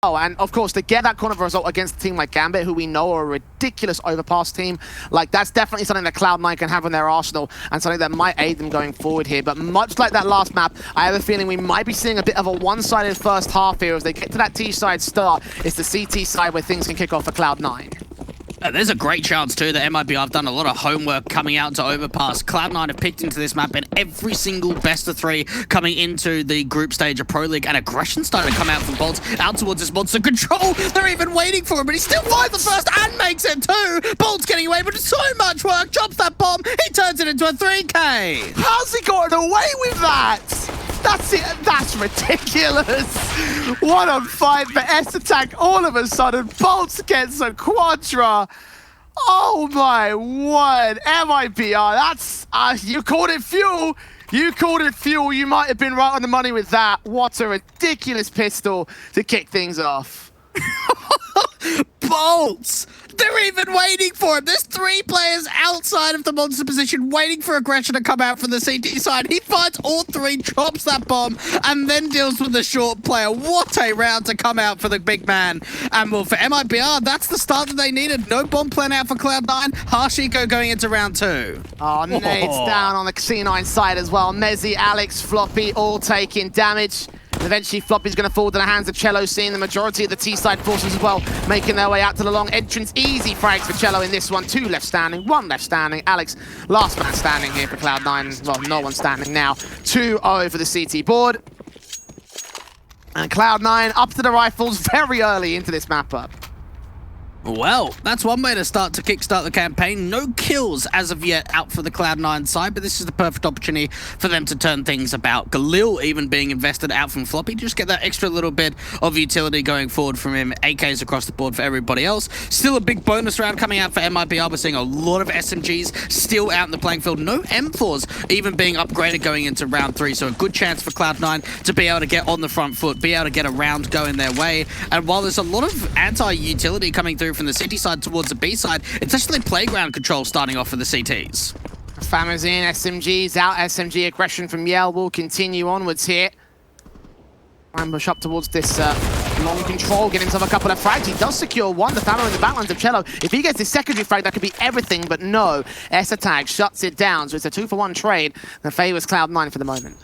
Oh, and of course, to get that kind of result against a team like Gambit, who we know are a ridiculous Overpass team, like that's definitely something that Cloud9 can have in their arsenal and something that might aid them going forward here. But much like that last map, I have a feeling we might be seeing a bit of a one-sided first half here as they get to that T-side start. It's the CT side where things can kick off for Cloud9. There's a great chance too that MIBR have done a lot of homework coming out to Overpass. Cloud9 have picked into this map in every single best of 3 coming into the group stage of Pro League, and aggression starting to come out from Bolts out towards this monster control. They're even waiting for him, but he still finds the first and makes it too. Bolts getting away, but so much work. Drops that bomb. He turns it into a 3K. How's he gotten away with that? That's it. That's ridiculous. 1-on-5 for S-Attack. All of a sudden, Bolts gets a Quadra. Oh my word. MIBR, that's... you called it fuel. You called it fuel. You might have been right on the money with that. What a ridiculous pistol to kick things off. Bolts! They're even waiting for him. There's 3 players outside of the monster position waiting for aggression to come out from the CT side. He finds all 3, drops that bomb, and then deals with the short player. What a round to come out for the big man. And well, for MIBR, that's the start that they needed. No bomb plan out for Cloud9. Harsh eco going into round 2. Oh, nades down on the C9 side as well. Mezzy, Alex, Floppy all taking damage. Eventually, Floppy's going to fall to the hands of Cello, seeing the majority of the T-side forces as well, making their way out to the long entrance. Easy frags for Cello in this one. 2 left standing, 1 left standing. Alex, last man standing here for Cloud9. Well, no one standing now. 2-0 for the CT board. And Cloud9 up to the rifles very early into this map up. Well, that's one way to kickstart the campaign. No kills as of yet out for the Cloud9 side, but this is the perfect opportunity for them to turn things about. Galil even being invested out from Floppy, just get that extra little bit of utility going forward from him. AKs across the board for everybody else. Still a big bonus round coming out for MIBR. We're seeing a lot of SMGs still out in the playing field. No M4s even being upgraded going into round 3, so a good chance for Cloud9 to be able to get on the front foot, be able to get a round going their way. And while there's a lot of anti-utility coming through from the city side towards the B side, it's actually playground control starting off for the CTs. Famers in, SMGs out, SMG aggression from Yale will continue onwards here. Ambush up towards this long control, getting himself a couple of frags. He does secure 1, the Fammer in the backlands of Cello. If he gets his secondary frag, that could be everything, but no. S-Attack shuts it down, so it's a 2-for-1 trade that favors Cloud9 for the moment.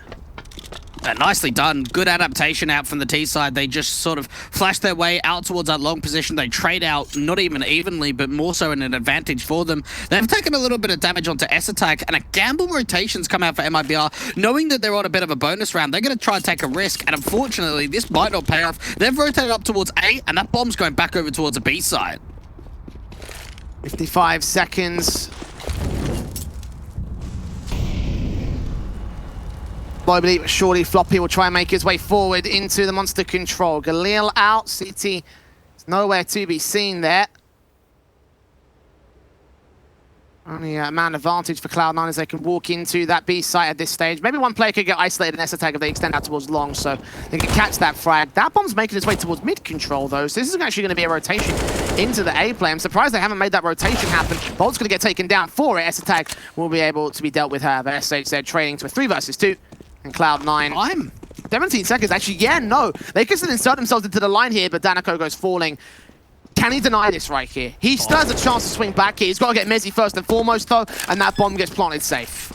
Nicely done. Good adaptation out from the T side. They just sort of flash their way out towards that long position. They trade out, not even evenly, but more so in an advantage for them. They've taken a little bit of damage onto S-Attack, and a gamble rotations come out for MIBR. Knowing that they're on a bit of a bonus round, they're going to try and take a risk, and unfortunately, this might not pay off. They've rotated up towards A, and that bomb's going back over towards the B side. 55 seconds. Slowly but surely, Floppy will try and make his way forward into the monster control. Galil out, CT is nowhere to be seen there. Only a man advantage for Cloud9 as they can walk into that B site at this stage. Maybe one player could get isolated in S-Attack if they extend out towards long, so they can catch that frag. That bomb's making its way towards mid-control, though, so this is actually going to be a rotation into the A play. I'm surprised they haven't made that rotation happen. Bolt's going to get taken down for it. S-Attack will be able to be dealt with, however. SH said trading to a 3 versus 2. And Cloud9, 17 seconds, actually, yeah, no. They can still insert themselves into the line here, but Danako goes falling. Can he deny this right here? He still has a chance to swing back here. He's got to get Mezzy first and foremost, though, and that bomb gets planted safe.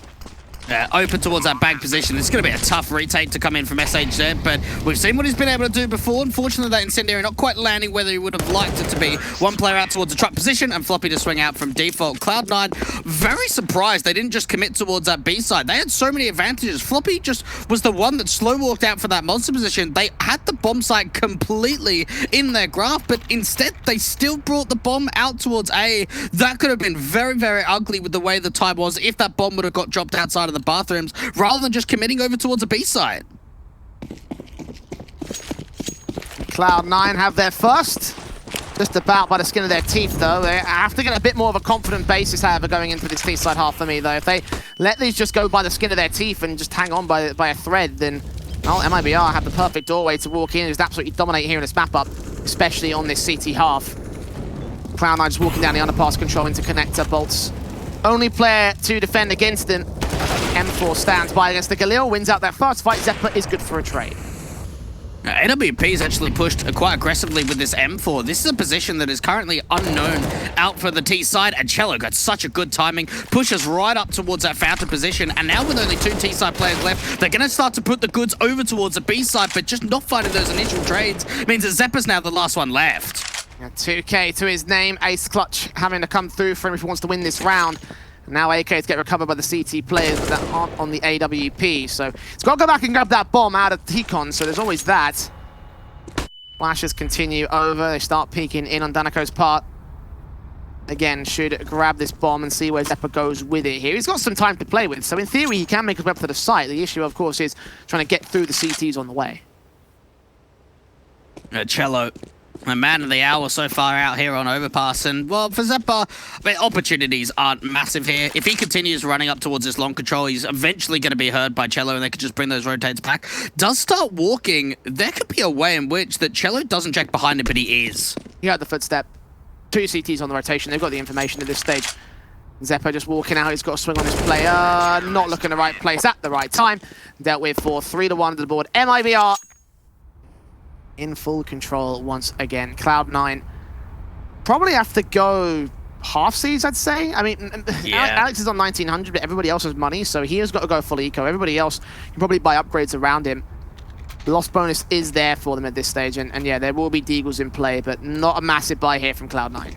Yeah, open towards that bag position. It's going to be a tough retake to come in from SHZ, but we've seen what he's been able to do before. Unfortunately, that incendiary not quite landing where he would have liked it to be. One player out towards the truck position, and Floppy to swing out from default. Cloud9, very surprised they didn't just commit towards that B side. They had so many advantages. Floppy just was the one that slow walked out for that monster position. They had the bomb site completely in their graph, but instead they still brought the bomb out towards A. That could have been very, very ugly with the way the time was if that bomb would have got dropped outside of the bathrooms rather than just committing over towards a B side. Cloud9 have their first. Just about by the skin of their teeth, though. They have to get a bit more of a confident basis, however, going into this T-side half for me, though. If they let these just go by the skin of their teeth and just hang on by a thread, then, well, MIBR have the perfect doorway to walk in and just absolutely dominate here in this map up, especially on this CT half. Cloud9 just walking down the underpass, control into connector. Bolts only player to defend against them. M4 stands by against the Galil, wins out that first fight. Zephyr is good for a trade. AWP's actually pushed quite aggressively with this M4. This is a position that is currently unknown out for the T side, and Cello got such a good timing, pushes right up towards that fountain position, and now with only 2 T side players left, they're going to start to put the goods over towards the B side, but just not finding those initial trades means that Zeppa's now the last one left. Yeah, 2K to his name, Ace Clutch having to come through for him if he wants to win this round. Now AK to get recovered by the CT players that aren't on the AWP. So it's got to go back and grab that bomb out of T-Con, so there's always that. Flashes continue over. They start peeking in on Danico's part. Again, should grab this bomb and see where Zeppa goes with it here. He's got some time to play with, so in theory he can make his way up to the site. The issue, of course, is trying to get through the CTs on the way. Cello, a man of the hour so far out here on Overpass, and well, for Zeppa, I mean, opportunities aren't massive here. If he continues running up towards this long control, he's eventually going to be heard by Cello, and they could just bring those rotates back. Does start walking, there could be a way in which that Cello doesn't check behind him, but he is. He had the footstep. 2 CTs on the rotation. They've got the information at this stage. Zeppa just walking out. He's got to swing on this player. Not looking the right place at the right time. Dealt with for 3-1 to the board. MIBR in full control once again. Cloud9 probably have to go half seeds, I'd say. I mean, yeah. Alex is on 1900, but everybody else has money, so he has got to go full eco. Everybody else can probably buy upgrades around him. The loss bonus is there for them at this stage, and yeah, there will be Deagles in play, but not a massive buy here from Cloud9.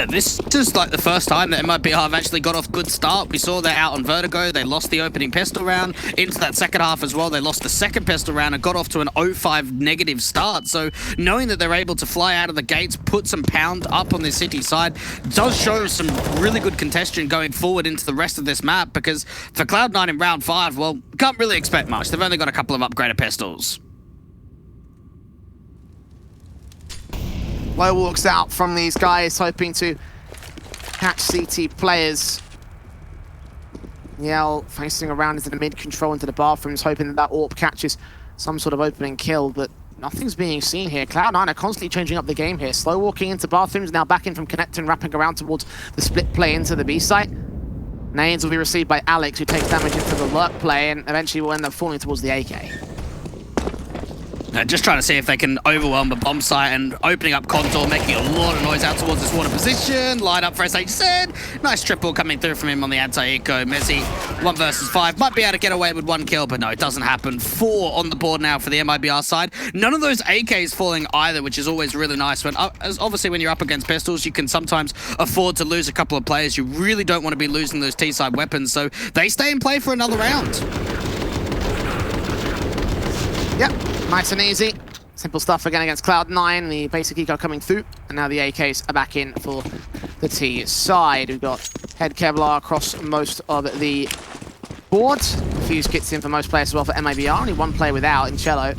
This is like the first time that MIBR have actually got off a good start. We saw that out on Vertigo. They lost the opening pistol round. Into that second half as well, they lost the second pistol round and got off to an 0-5 negative start. So knowing that they're able to fly out of the gates, put some pound up on the city side, does show some really good contention going forward into the rest of this map, because for Cloud9 in round 5, well, can't really expect much. They've only got a couple of upgraded pistols. Low walks out from these guys, hoping to catch CT players. Yell facing around into the mid-control, into the bathrooms, hoping that that AWP catches some sort of opening kill, but nothing's being seen here. Cloud9 are constantly changing up the game here. Slow walking into bathrooms, now back in from Connect and wrapping around towards the split play into the B site. Nades will be received by Alex, who takes damage into the lurk play, and eventually will end up falling towards the AK. Just trying to see if they can overwhelm the bomb site, and opening up Contour, making a lot of noise out towards this water position. Line up for SHZ. Nice triple coming through from him on the anti-eco. Messi, 1 versus 5. Might be able to get away with 1 kill, but no, it doesn't happen. 4 on the board now for the MIBR side. None of those AKs falling either, which is always really nice. Obviously, when you're up against pistols, you can sometimes afford to lose a couple of players. You really don't want to be losing those T-side weapons, so they stay in play for another round. Yep. Nice and easy. Simple stuff again against Cloud9. The basic eco coming through. And now the AKs are back in for the T side. We've got head Kevlar across most of the board. Fuse kits in for most players as well for MIBR. Only 1 player without in Cello.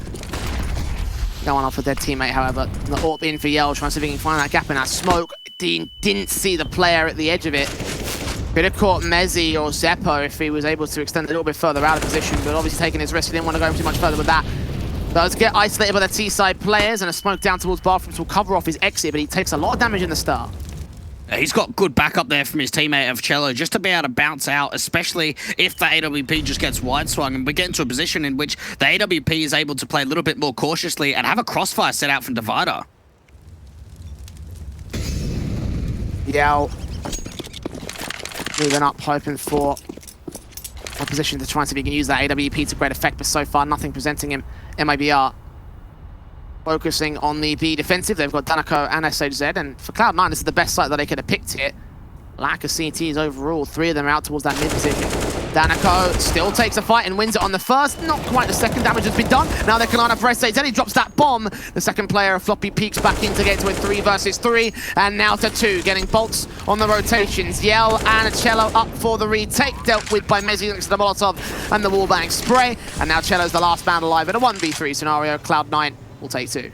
Going off a dead teammate, however. The AWP in for Yell, trying to see if he can find that gap in that smoke. Dean didn't see the player at the edge of it. Could have caught Mezzi or Zeppo if he was able to extend a little bit further out of position, but obviously taking his risk. He didn't want to go too much further with that. Does get isolated by the T-side players, and a smoke down towards bathrooms will cover off his exit, but he takes a lot of damage in the start. He's got good backup there from his teammate of Cello, just to be able to bounce out, especially if the AWP just gets wide swung, and we get into a position in which the AWP is able to play a little bit more cautiously and have a crossfire set out from Divider. Yell moving up, hoping for a position to try and see if he can use that AWP to great effect, but so far nothing presenting him. MIBR focusing on the B defensive. They've got Danico and SHZ, and for Cloud9, this is the best site that they could have picked here. Lack of CTs overall. 3 of them are out towards that mid position. Danico still takes a fight and wins it on the first. Not quite the second. Damage has been done. Now they can line up for SHZ. He drops that bomb. The second player, Floppy, peeks back in to get to a 3 versus 3. And now to 2, getting bolts on the rotations. Yell and Cello up for the retake. Dealt with by Mezzi next to the Molotov and the wallbang spray. And now Cello's the last man alive in a 1v3 scenario. Cloud9 will take 2.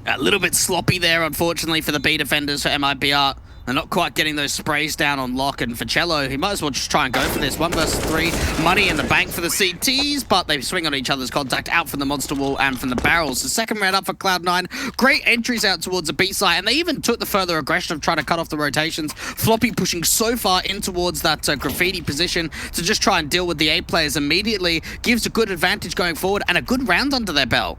A little bit sloppy there, unfortunately, for the B defenders for MIBR. They're not quite getting those sprays down on lock, and for Cello, he might as well just try and go for this. 1 versus 3, money in the bank for the CTs, but they swing on each other's contact out from the monster wall and from the barrels. The second round up for Cloud9. Great entries out towards the B side, and they even took the further aggression of trying to cut off the rotations. Floppy pushing so far in towards that graffiti position to just try and deal with the A players immediately. Gives a good advantage going forward and a good round under their belt.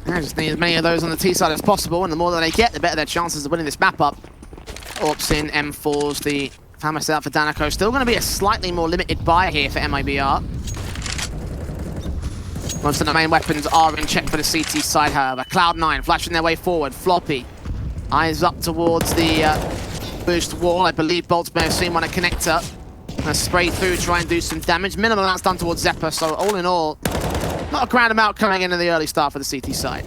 I just need as many of those on the T side as possible, and the more that they get, the better their chances of winning this map up. Orps in, M4's the family set for Danico. Still going to be a slightly more limited buy here for MIBR. Most of the main weapons are in check for the CT side, however. Cloud9 flashing their way forward. Floppy, eyes up towards the boost wall. I believe Bolts may have seen one at connector. Gonna spray through, try and do some damage. Minimal amounts done towards Zephyr, so all in all, not a grand amount coming in the early start for the CT side.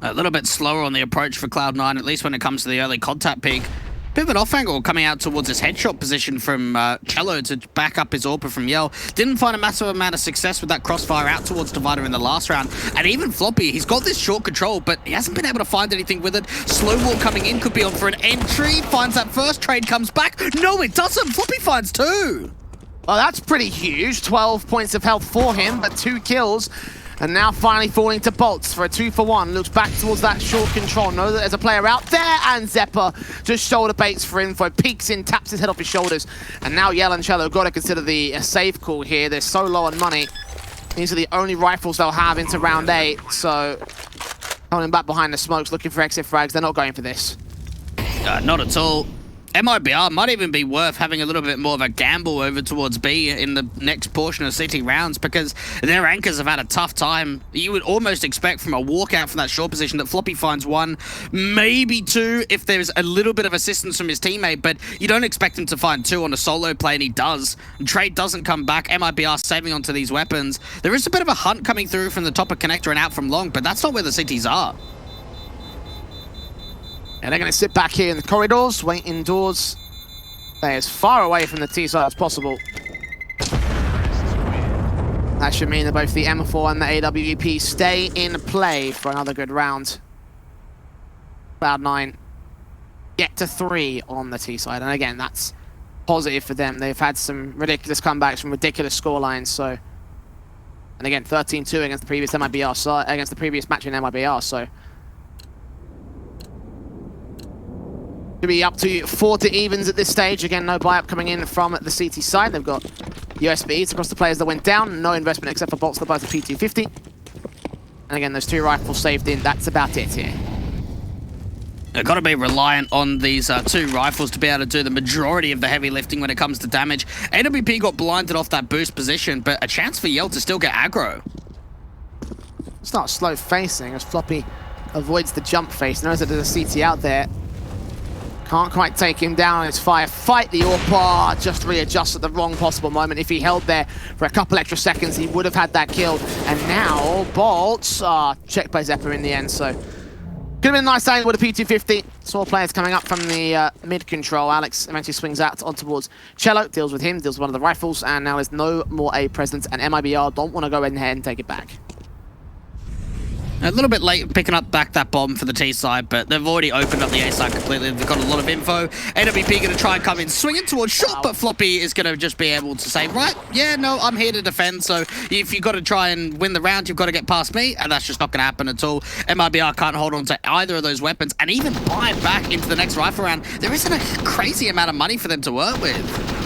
A little bit slower on the approach for Cloud9, at least when it comes to the early contact peak. Bit of an off angle coming out towards his headshot position from Cello to back up his AWP from Yell. Didn't find a massive amount of success with that crossfire out towards Divider in the last round. And even Floppy, he's got this short control, but he hasn't been able to find anything with it. Slow walk coming in, could be on for an entry. Finds that first trade, comes back. No, it doesn't. Floppy finds two. Well, that's pretty huge. 12 points of health for him, but 2 kills. And now finally falling to Bolts for a 2-for-1. Looks back towards that short control. Knows that there's a player out there, and Zephyr just shoulder baits for info. Peeks in, taps his head off his shoulders. And now Yell and Cello got to consider the save call here. They're so low on money. These are the only rifles they'll have into round 8. So holding back behind the smokes, looking for exit frags. They're not going for this. Not at all. MIBR might even be worth having a little bit more of a gamble over towards B in the next portion of CT rounds, because their anchors have had a tough time. You would almost expect from a walkout from that short position that Floppy finds 1, maybe 2 if there's a little bit of assistance from his teammate, but you don't expect him to find 2 on a solo play, and he does. Trade doesn't come back. MIBR saving onto these weapons. There is a bit of a hunt coming through from the top of connector and out from long, but that's not where the CTs are. And they're going to sit back here in the corridors, wait indoors. Stay as far away from the T side as possible. That should mean that both the M4 and the AWP stay in play for another good round. Cloud9 get to 3 on the T side. And again, that's positive for them. They've had some ridiculous comebacks from ridiculous scorelines. So, and again, 13-2 against the previous MIBR side, against the previous match in MIBR. So, to be up to 4 to evens at this stage. Again, no buy-up coming in from the CT side. They've got USBs across the players that went down. No investment except for Bolts that buys the P250. And again, those 2 rifles saved in. That's about it here. They've got to be reliant on these 2 rifles to be able to do the majority of the heavy lifting when it comes to damage. AWP got blinded off that boost position, but a chance for Yell to still get aggro. Start slow facing as Floppy avoids the jump face. Knows that there's a CT out there. Can't quite take him down on his fire. Fight the AWP, just readjusts at the wrong possible moment. If he held there for a couple extra seconds, he would have had that kill. And now, Bolts checked by Zephyr in the end, so could have been a nice angle with a P250. Saw players coming up from the mid-control. Alex eventually swings out on towards Cello, deals with him, deals with one of the rifles, and now there's no more A presence, and MIBR don't want to go in ahead and take it back. A little bit late picking up back that bomb for the T side, but they've already opened up the A side completely. They've got a lot of info. AWP going to try and come in swinging towards shot, but Floppy is going to just be able to say, right, yeah, no, I'm here to defend, so if you've got to try and win the round, you've got to get past me, and that's just not going to happen at all. MIBR can't hold on to either of those weapons, and even buy back into the next rifle round. There isn't a crazy amount of money for them to work with.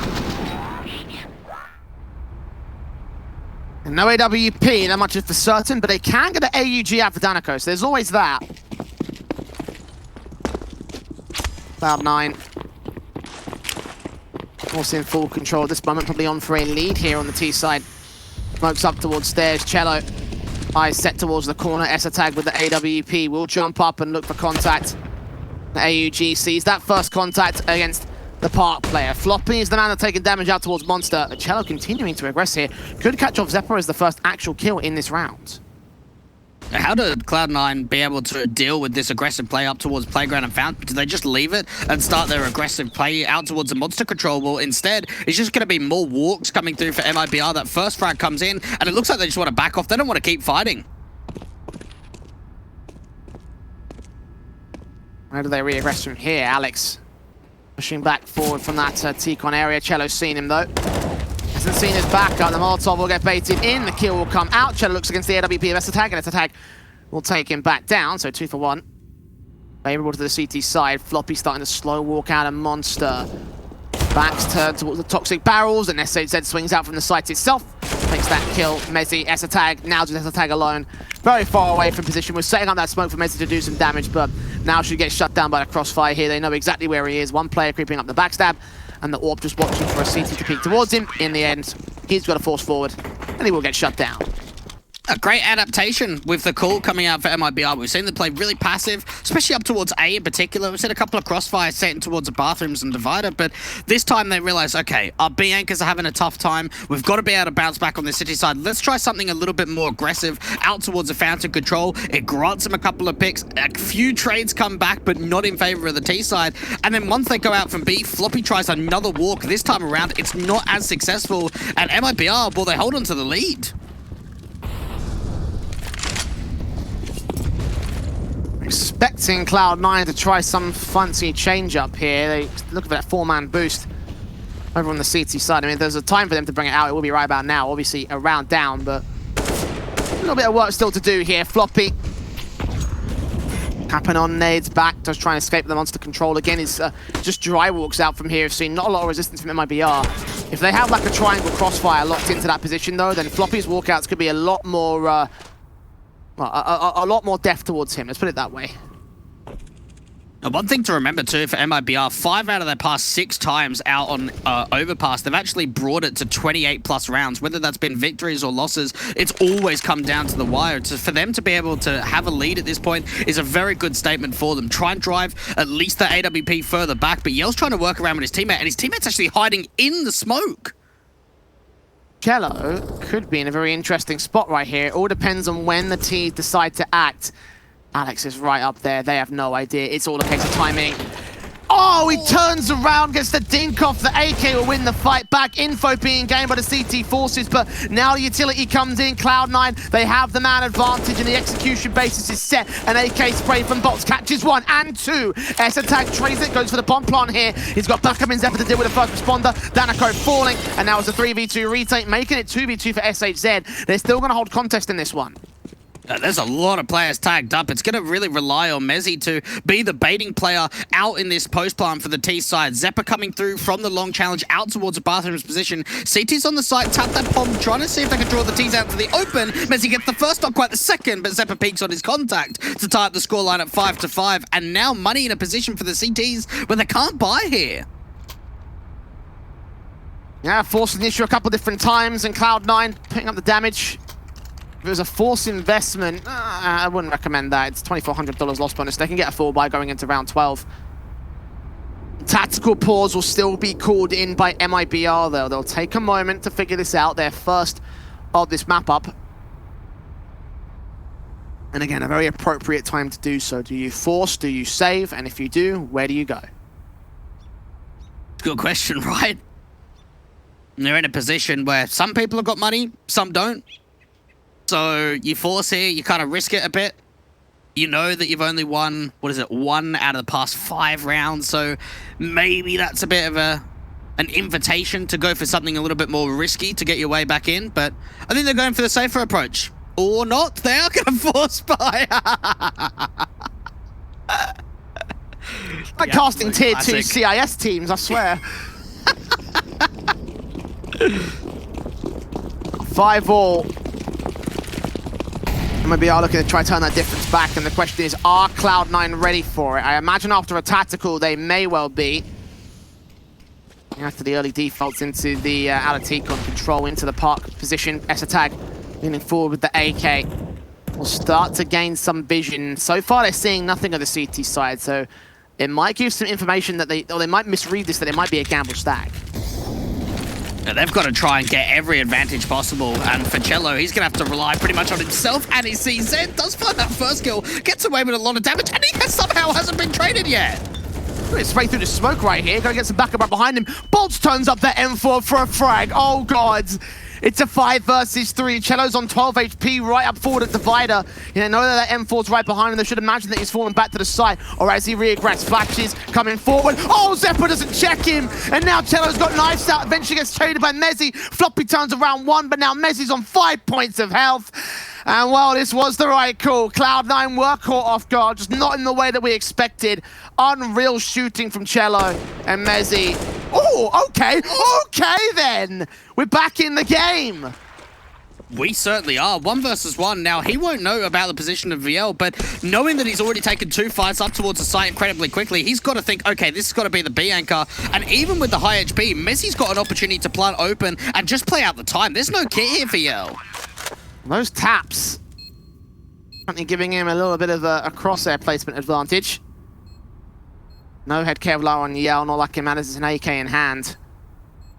And no AWP, not much is for certain, but they can get an AUG out for Danico, so there's always that. Cloud9. Also in full control at this moment, probably on for a lead here on the T side. Smokes up towards stairs, Cello. Eyes set towards the corner, Essa tag with the AWP. Will jump up and look for contact. The AUG sees that first contact against the Park player. Floppy is the man that's taking damage out towards Monster. But Cello continuing to regress here. Could catch off Zephyr as the first actual kill in this round. How did Cloud9 be able to deal with this aggressive play up towards Playground and Fountain? Did they just leave it and start their aggressive play out towards the monster control? Well, instead, it's just going to be more walks coming through for MIBR. That first frag comes in, and it looks like they just want to back off. They don't want to keep fighting. Where do they re-aggress from here? Alex pushing back forward from that T-con area. Cello's seen him, though. Hasn't seen his backup. The Molotov will get baited in. The kill will come out. Cello looks against the AWP of Essa tag, and Essa tag will take him back down. So 2 for 1. Favorable to the CT side. Floppy starting to slow walk out of Monster. Backs turned towards the toxic barrels, and SHZ swings out from the site itself. Takes that kill. Mezzi, Esatag, now just Esatag alone. Very far away from position. We're setting up that smoke for Mezzi to do some damage, but now should get shut down by the crossfire here. They know exactly where he is. One player creeping up the backstab, and the Orb just watching for a CT to peek towards him. In the end, he's got to force forward, and he will get shut down. A great adaptation with the call coming out for MIBR. We've seen them play really passive, especially up towards A in particular. We've seen a couple of crossfires set in towards the bathrooms and divider, but this time they realize, okay, our B anchors are having a tough time. We've got to be able to bounce back on the city side. Let's try something a little bit more aggressive out towards the fountain control. It grants them a couple of picks. A few trades come back, but not in favor of the T side. And then once they go out from B, Floppy tries another walk. This time around, it's not as successful. And MIBR, well, they hold on to the lead. Expecting Cloud9 to try some fancy change up here. They look for that 4-man boost over on the CT side. I mean, there's a time for them to bring it out. It will be right about now. Obviously, a round down, but a little bit of work still to do here. Floppy tapping on nades back, just trying to escape the monster control again. He's just dry walks out from here. I've seen not a lot of resistance from MIBR. If they have like a triangle crossfire locked into that position, though, then Floppy's walkouts could be a lot more. A lot more depth towards him, let's put it that way. One thing to remember too for MIBR, 5 out of their past 6 times out on Overpass, they've actually brought it to 28 plus rounds. Whether that's been victories or losses, it's always come down to the wire. For them to be able to have a lead at this point is a very good statement for them. Try and drive at least the AWP further back, but Yell's trying to work around with his teammate, and his teammate's actually hiding in the smoke. Cello could be in a very interesting spot right here. It all depends on when the T decide to act. Alex is right up there. They have no idea. It's all a case of timing. Oh, he turns around, gets the dink off. The AK will win the fight back. Info being gained by the CT forces, but now the utility comes in. Cloud9, they have the man advantage, and the execution basis is set. An AK spray from Bots catches 1 and 2. Esatag trays it, goes for the bomb plant here. He's got backup in Zephyr to deal with the first responder. Danako falling, and now it's a 3v2 retake, making it 2v2 for SHZ. They're still going to hold contest in this one. There's a lot of players tagged up. It's going to really rely on Mezzi to be the baiting player out in this post plant for the T side. Zeppa coming through from the long challenge out towards the bathroom's position. CT's on the side, tap that bomb, trying to see if they can draw the T's out to the open. Mezzi gets the first, not quite the second, but Zeppa peaks on his contact to tie up the scoreline at 5-5. And now money in a position for the CTs where they can't buy here. Yeah, forcing the issue a couple different times, and Cloud9 picking up the damage. If it was a forced investment, I wouldn't recommend that. It's $2,400 loss bonus. They can get a 4 by going into round 12. Tactical pause will still be called in by MIBR, though. They'll take a moment to figure this out. Their first of this map up. And again, a very appropriate time to do so. Do you force? Do you save? And if you do, where do you go? Good question, right? They're in a position where some people have got money, some don't. So you force here, you kind of risk it a bit. You know that you've only won, what is it, 1 out of the past 5 rounds. So maybe that's a bit of an invitation to go for something a little bit more risky to get your way back in. But I think they're going for the safer approach. Or not, they are going to force buy. Like casting tier 2 CIS teams, I swear. 5-all. MIBR looking to try to turn that difference back, and the question is, are Cloud9 ready for it? I imagine after a tactical, they may well be. After the early defaults into the Alatikon control into the park position, Esatag leaning forward with the AK. Will start to gain some vision. So far, they're seeing nothing of the CT side, so it might give some information that they might misread this, that it might be a gamble stack. They've got to try and get every advantage possible, and for Cello, he's going to have to rely pretty much on himself and his CZ. Does find that first kill, gets away with a lot of damage, and he somehow hasn't been traded yet. It's straight through the smoke right here. Gonna get some backup right behind him. Bolts turns up that M4 for a frag. Oh, God. It's a 5 versus 3. Cello's on 12 HP right up forward at Divider. You know that M4's right behind him. They should imagine that he's fallen back to the side. Or as he reaggrets, flashes coming forward. Oh, Zephyr doesn't check him. And now Cello's got knives out. Eventually gets traded by Mezzi. Floppy turns around 1, but now Mezzi's on 5 points of health. And well, this was the right call. Cloud9 were caught off guard, just not in the way that we expected. Unreal shooting from Cello and Mezzi. Oh, okay then. We're back in the game. We certainly are. 1 versus 1. Now, he won't know about the position of VL, but knowing that he's already taken 2 fights up towards the site incredibly quickly, he's got to think, okay, this has got to be the B anchor. And even with the high HP, Messi's got an opportunity to plant open and just play out the time. There's no kit here for Yell. Those taps, currently giving him a little bit of a crosshair placement advantage. No head Kevlar on Yell, not like it matters, it's an AK in hand.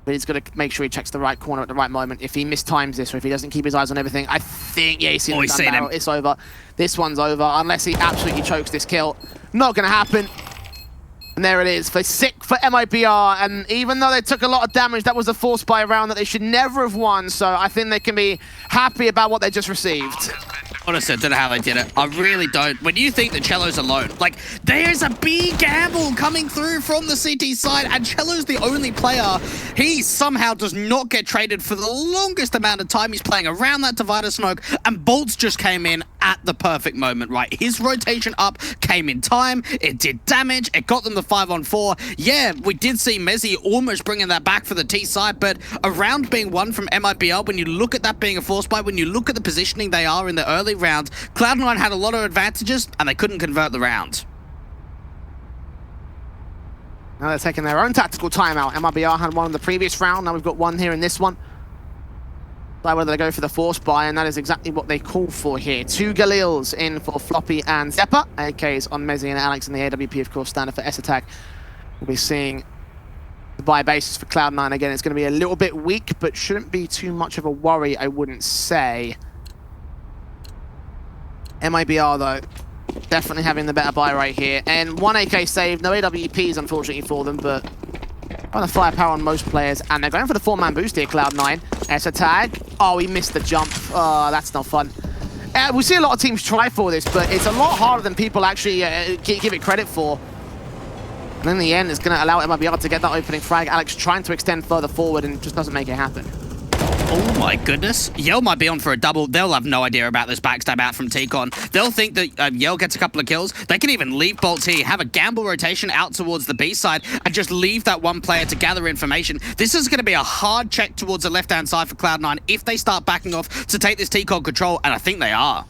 But he's got to make sure he checks the right corner at the right moment. If he mistimes this or if he doesn't keep his eyes on everything, I think, yeah, he's seen the gun barrel. It's over. This one's over, unless he absolutely chokes this kill. Not going to happen. And there it is, for sick for MIBR. And even though they took a lot of damage, that was a force buy round that they should never have won. So I think they can be happy about what they just received. Honestly, I don't know how they did it. I really don't. When you think that Cello's alone, like, there's a big gamble coming through from the CT side, and Cello's the only player. He somehow does not get traded for the longest amount of time. He's playing around that divider smoke, and Bolts just came in at the perfect moment, right? His rotation up came in time. It did damage. It got them the 5-on-4. Yeah, we did see Messi almost bringing that back for the T side, but a round being won from MIBR, when you look at that being a force buy, when you look at the positioning they are in the early round, Cloud9 had a lot of advantages and they couldn't convert the round. Now they're taking their own tactical timeout. MIBR had one in the previous round, now we've got one here in this one. By whether they go for the force buy, and that is exactly what they call for here. 2 Galils in for Floppy and Zeppa. AKs on Mezzi and Alex, and the AWP, of course, standard for S-Attack. We'll be seeing the buy basis for Cloud9 again. It's going to be a little bit weak, but shouldn't be too much of a worry, I wouldn't say. MIBR, though, definitely having the better buy right here. And 1 AK save, no AWPs, unfortunately, for them, but on the firepower on most players. And they're going for the 4-man boost here, Cloud9. S-Attack. Oh, he missed the jump. Oh, that's not fun. We see a lot of teams try for this, but it's a lot harder than people actually give it credit for. And in the end, it's going to allow MIBR to get that opening frag. Alex trying to extend further forward and just doesn't make it happen. Oh my goodness. Yell might be on for a double. They'll have no idea about this backstab out from T-Con. They'll think that Yell gets a couple of kills. They can even leave Bolts here, have a gamble rotation out towards the B side, and just leave that one player to gather information. This is going to be a hard check towards the left-hand side for Cloud9 if they start backing off to take this T-Con control, and I think they are.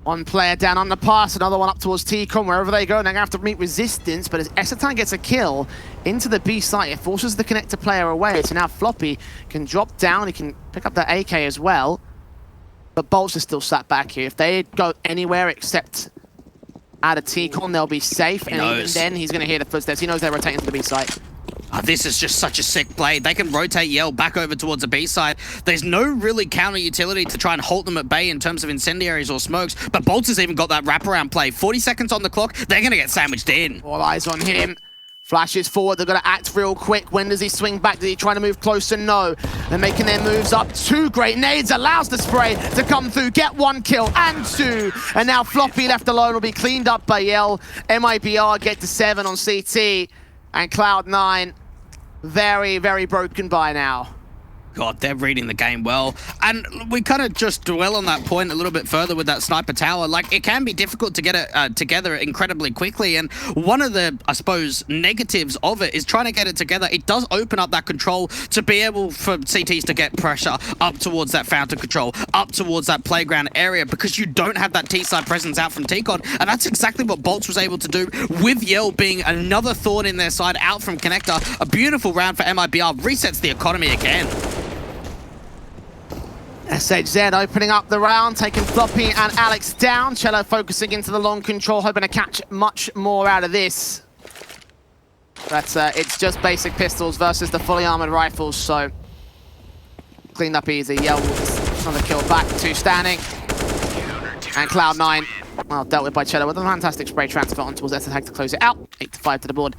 One player down on the pass, another one up towards T-Con. Wherever they go, they're going to have to meet resistance. But as S-Attack gets a kill into the B site, it forces the connector player away. So now Floppy can drop down. He can pick up that AK as well. But Bolts is still sat back here. If they go anywhere except out of T-Con, they'll be safe. And even then, he's going to hear the footsteps. He knows they're rotating to the B site. Oh, this is just such a sick play. They can rotate Yell back over towards the B side. There's no really counter utility to try and halt them at bay in terms of incendiaries or smokes, but Bolts has even got that wraparound play. 40 seconds on the clock, they're going to get sandwiched in. All eyes on him. Flashes forward, they've got to act real quick. When does he swing back? Is he trying to move closer? No. They're making their moves up. 2 great nades, allows the spray to come through, get 1 kill and 2. And now Floppy left alone will be cleaned up by Yell. MIBR get to 7 on CT, and Cloud9 very, very broken by now. God, they're reading the game well. And we kind of just dwell on that point a little bit further with that sniper tower. Like, it can be difficult to get it together incredibly quickly. And one of the, I suppose, negatives of it is trying to get it together. It does open up that control to be able for CTs to get pressure up towards that fountain control, up towards that playground area, because you don't have that T-side presence out from T-Con. And that's exactly what Bolts was able to do with Yell being another thorn in their side out from Connector. A beautiful round for MIBR, resets the economy again. SHZ opening up the round, taking Floppy and Alex down. Cello focusing into the long control, hoping to catch much more out of this. But it's just basic pistols versus the fully armored rifles, so cleaned up easy. Yell with another kill back, 2 standing. And Cloud9, well, dealt with by Cello with a fantastic spray transfer on towards S-Attack to close it out. 8-5 to the board.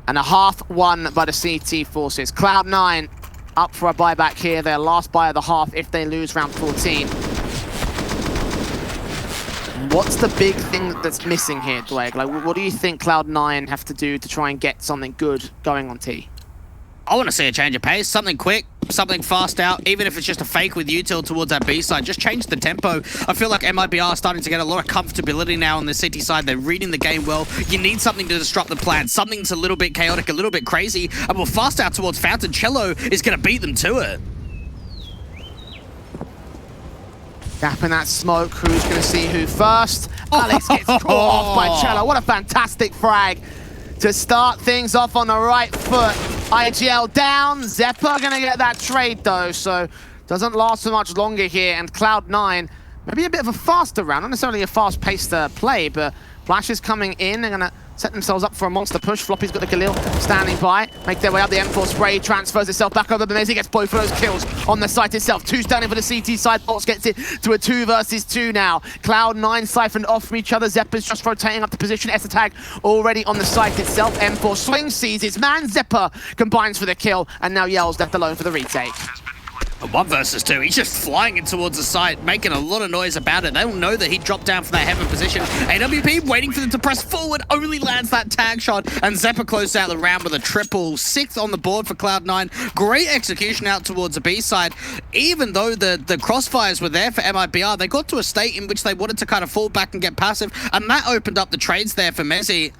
And a half won by the CT forces. Cloud9 up for a buyback here, their last buy of the half if they lose round 14. What's the big thing that's missing here, Dwayne? Like, what do you think Cloud9 have to do to try and get something good going on T? I want to see a change of pace, something quick, something fast out, even if it's just a fake with util towards that B side. Just change the tempo. I feel like MIBR are starting to get a lot of comfortability now on the City side. They're reading the game well. You need something to disrupt the plan. Something's a little bit chaotic, a little bit crazy. And well, fast out towards Fountain. Cello is going to beat them to it. Gap in that smoke. Who's going to see who first? Alex gets caught off by Cello. What a fantastic frag to start things off on the right foot. IGL down. Zeppa going to get that trade though, so doesn't last so much longer here. And Cloud9, maybe a bit of a faster round, not necessarily a fast-paced play, but Flash is coming in. They're going to set themselves up for a monster push. Floppy's got the Galil standing by. Make their way up. The M4 spray transfers itself back over. Bemezi gets both of those kills on the site itself. Two standing for the CT side. Bolts gets it to a 2 versus 2 now. Cloud9 siphoned off from each other. Zeppa's just rotating up the position. Tag already on the site itself. M4 swing sees his man. Zeppa combines for the kill. And now Yell's left alone for the retake. 1 versus 2. He's just flying in towards the site, making a lot of noise about it. They don't know that he dropped down from that heaven position. AWP waiting for them to press forward, only lands that tag shot, and Zeppa closed out the round with a triple. 6th on the board for Cloud9. Great execution out towards the B side. Even though the crossfires were there for MIBR, they got to a state in which they wanted to kind of fall back and get passive, and that opened up the trades there for Mezzi.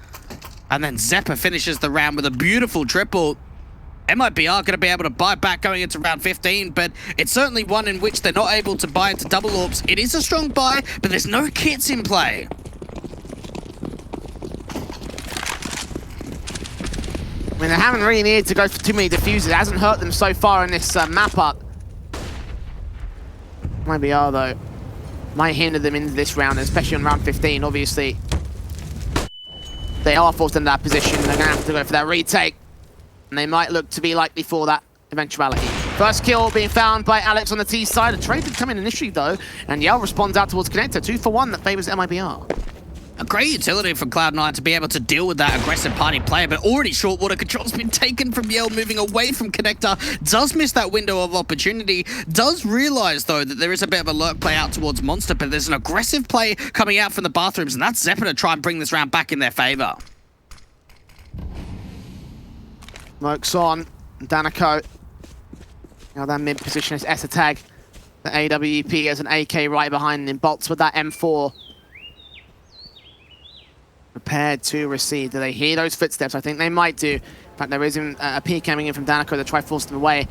And then Zeppa finishes the round with a beautiful triple. MIBR going to be able to buy back going into round 15, but it's certainly one in which they're not able to buy into double orbs. It is a strong buy, but there's no kits in play. I mean, they haven't really needed to go for too many diffusers. It hasn't hurt them so far in this map up. MIBR, though, might hinder them into this round, especially on round 15, obviously. They are forced into that position. They're going to have to go for that retake. And they might look to be likely for that eventuality. First kill being found by Alex on the T side. A trade did come in initially though, and Yell responds out towards Connector. 2 for 1 that favors MIBR. A great utility for Cloud9 to be able to deal with that aggressive party player, but already short water control's been taken from Yell, moving away from Connector. Does miss that window of opportunity. Does realize though that there is a bit of a lurk play out towards Monster, but there's an aggressive play coming out from the bathrooms, and that's Zeppa to try and bring this round back in their favor. Smoke's on. Danico. Now that mid position is Tag. The AWP has an AK right behind him. Bolts with that M4. Prepared to receive. Do they hear those footsteps? I think they might do. In fact, there is a peek coming in from Danico to try to force them away.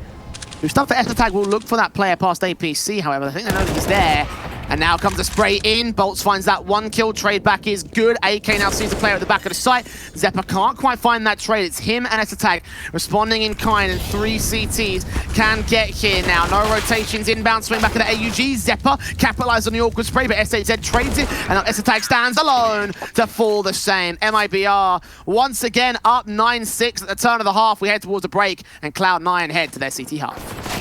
Who stuff for Tag will look for that player past APC, however. I think they know that he's there. And now comes the spray in. Bolts finds that 1 kill. Trade back is good. AK now sees the player at the back of the site. Zeppa can't quite find that trade. It's him and Tag responding in kind, and 3 CTs can get here now. No rotations. Inbound swing back at the AUG. Zeppa capitalized on the awkward spray, but SAZ trades it. And now Tag stands alone to fall the same. MIBR once again up 9-6 at the turn of the half. We head towards a break, and Cloud9 head to their CT half.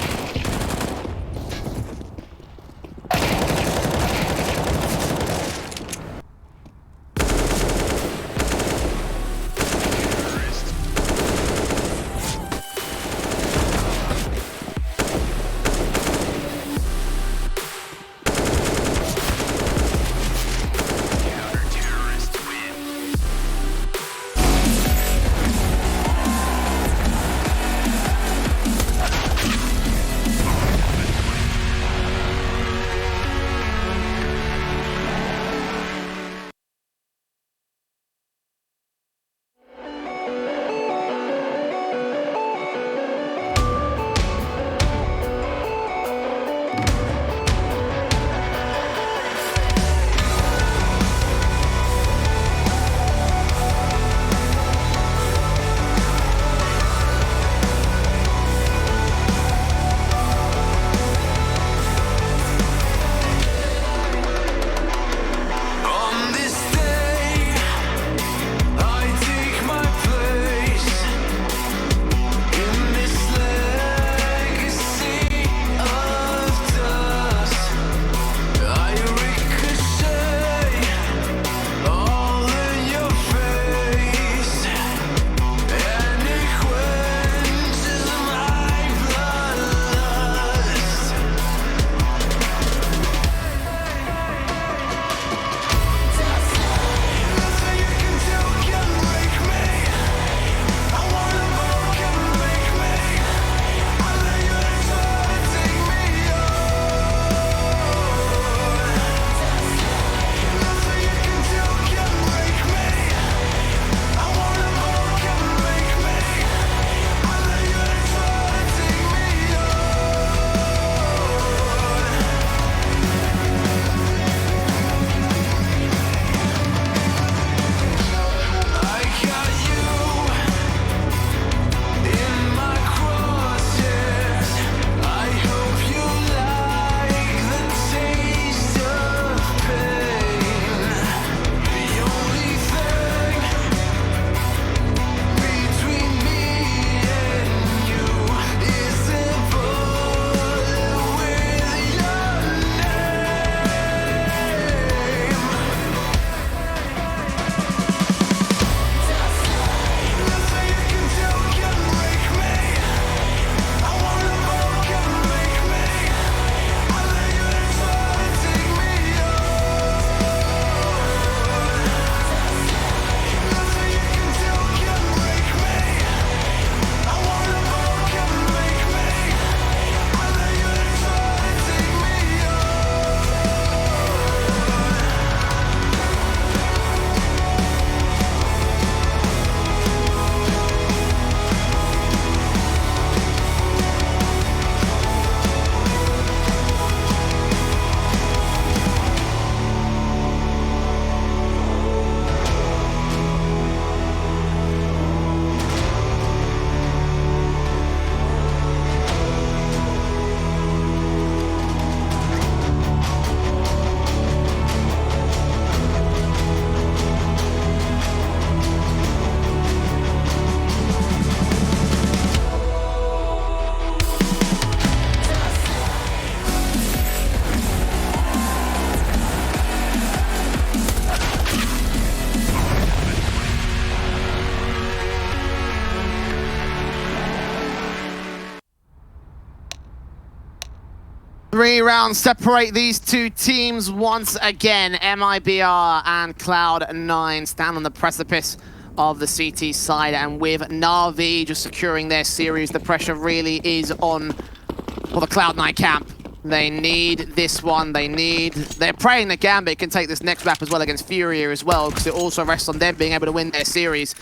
3 rounds separate these two teams once again. MIBR and Cloud9 stand on the precipice of the CT side, and with Na'Vi just securing their series, the pressure really is on the Cloud9 camp. They need this one. They're praying that Gambit can take this next map as well against Furia as well, because it also rests on them being able to win their series.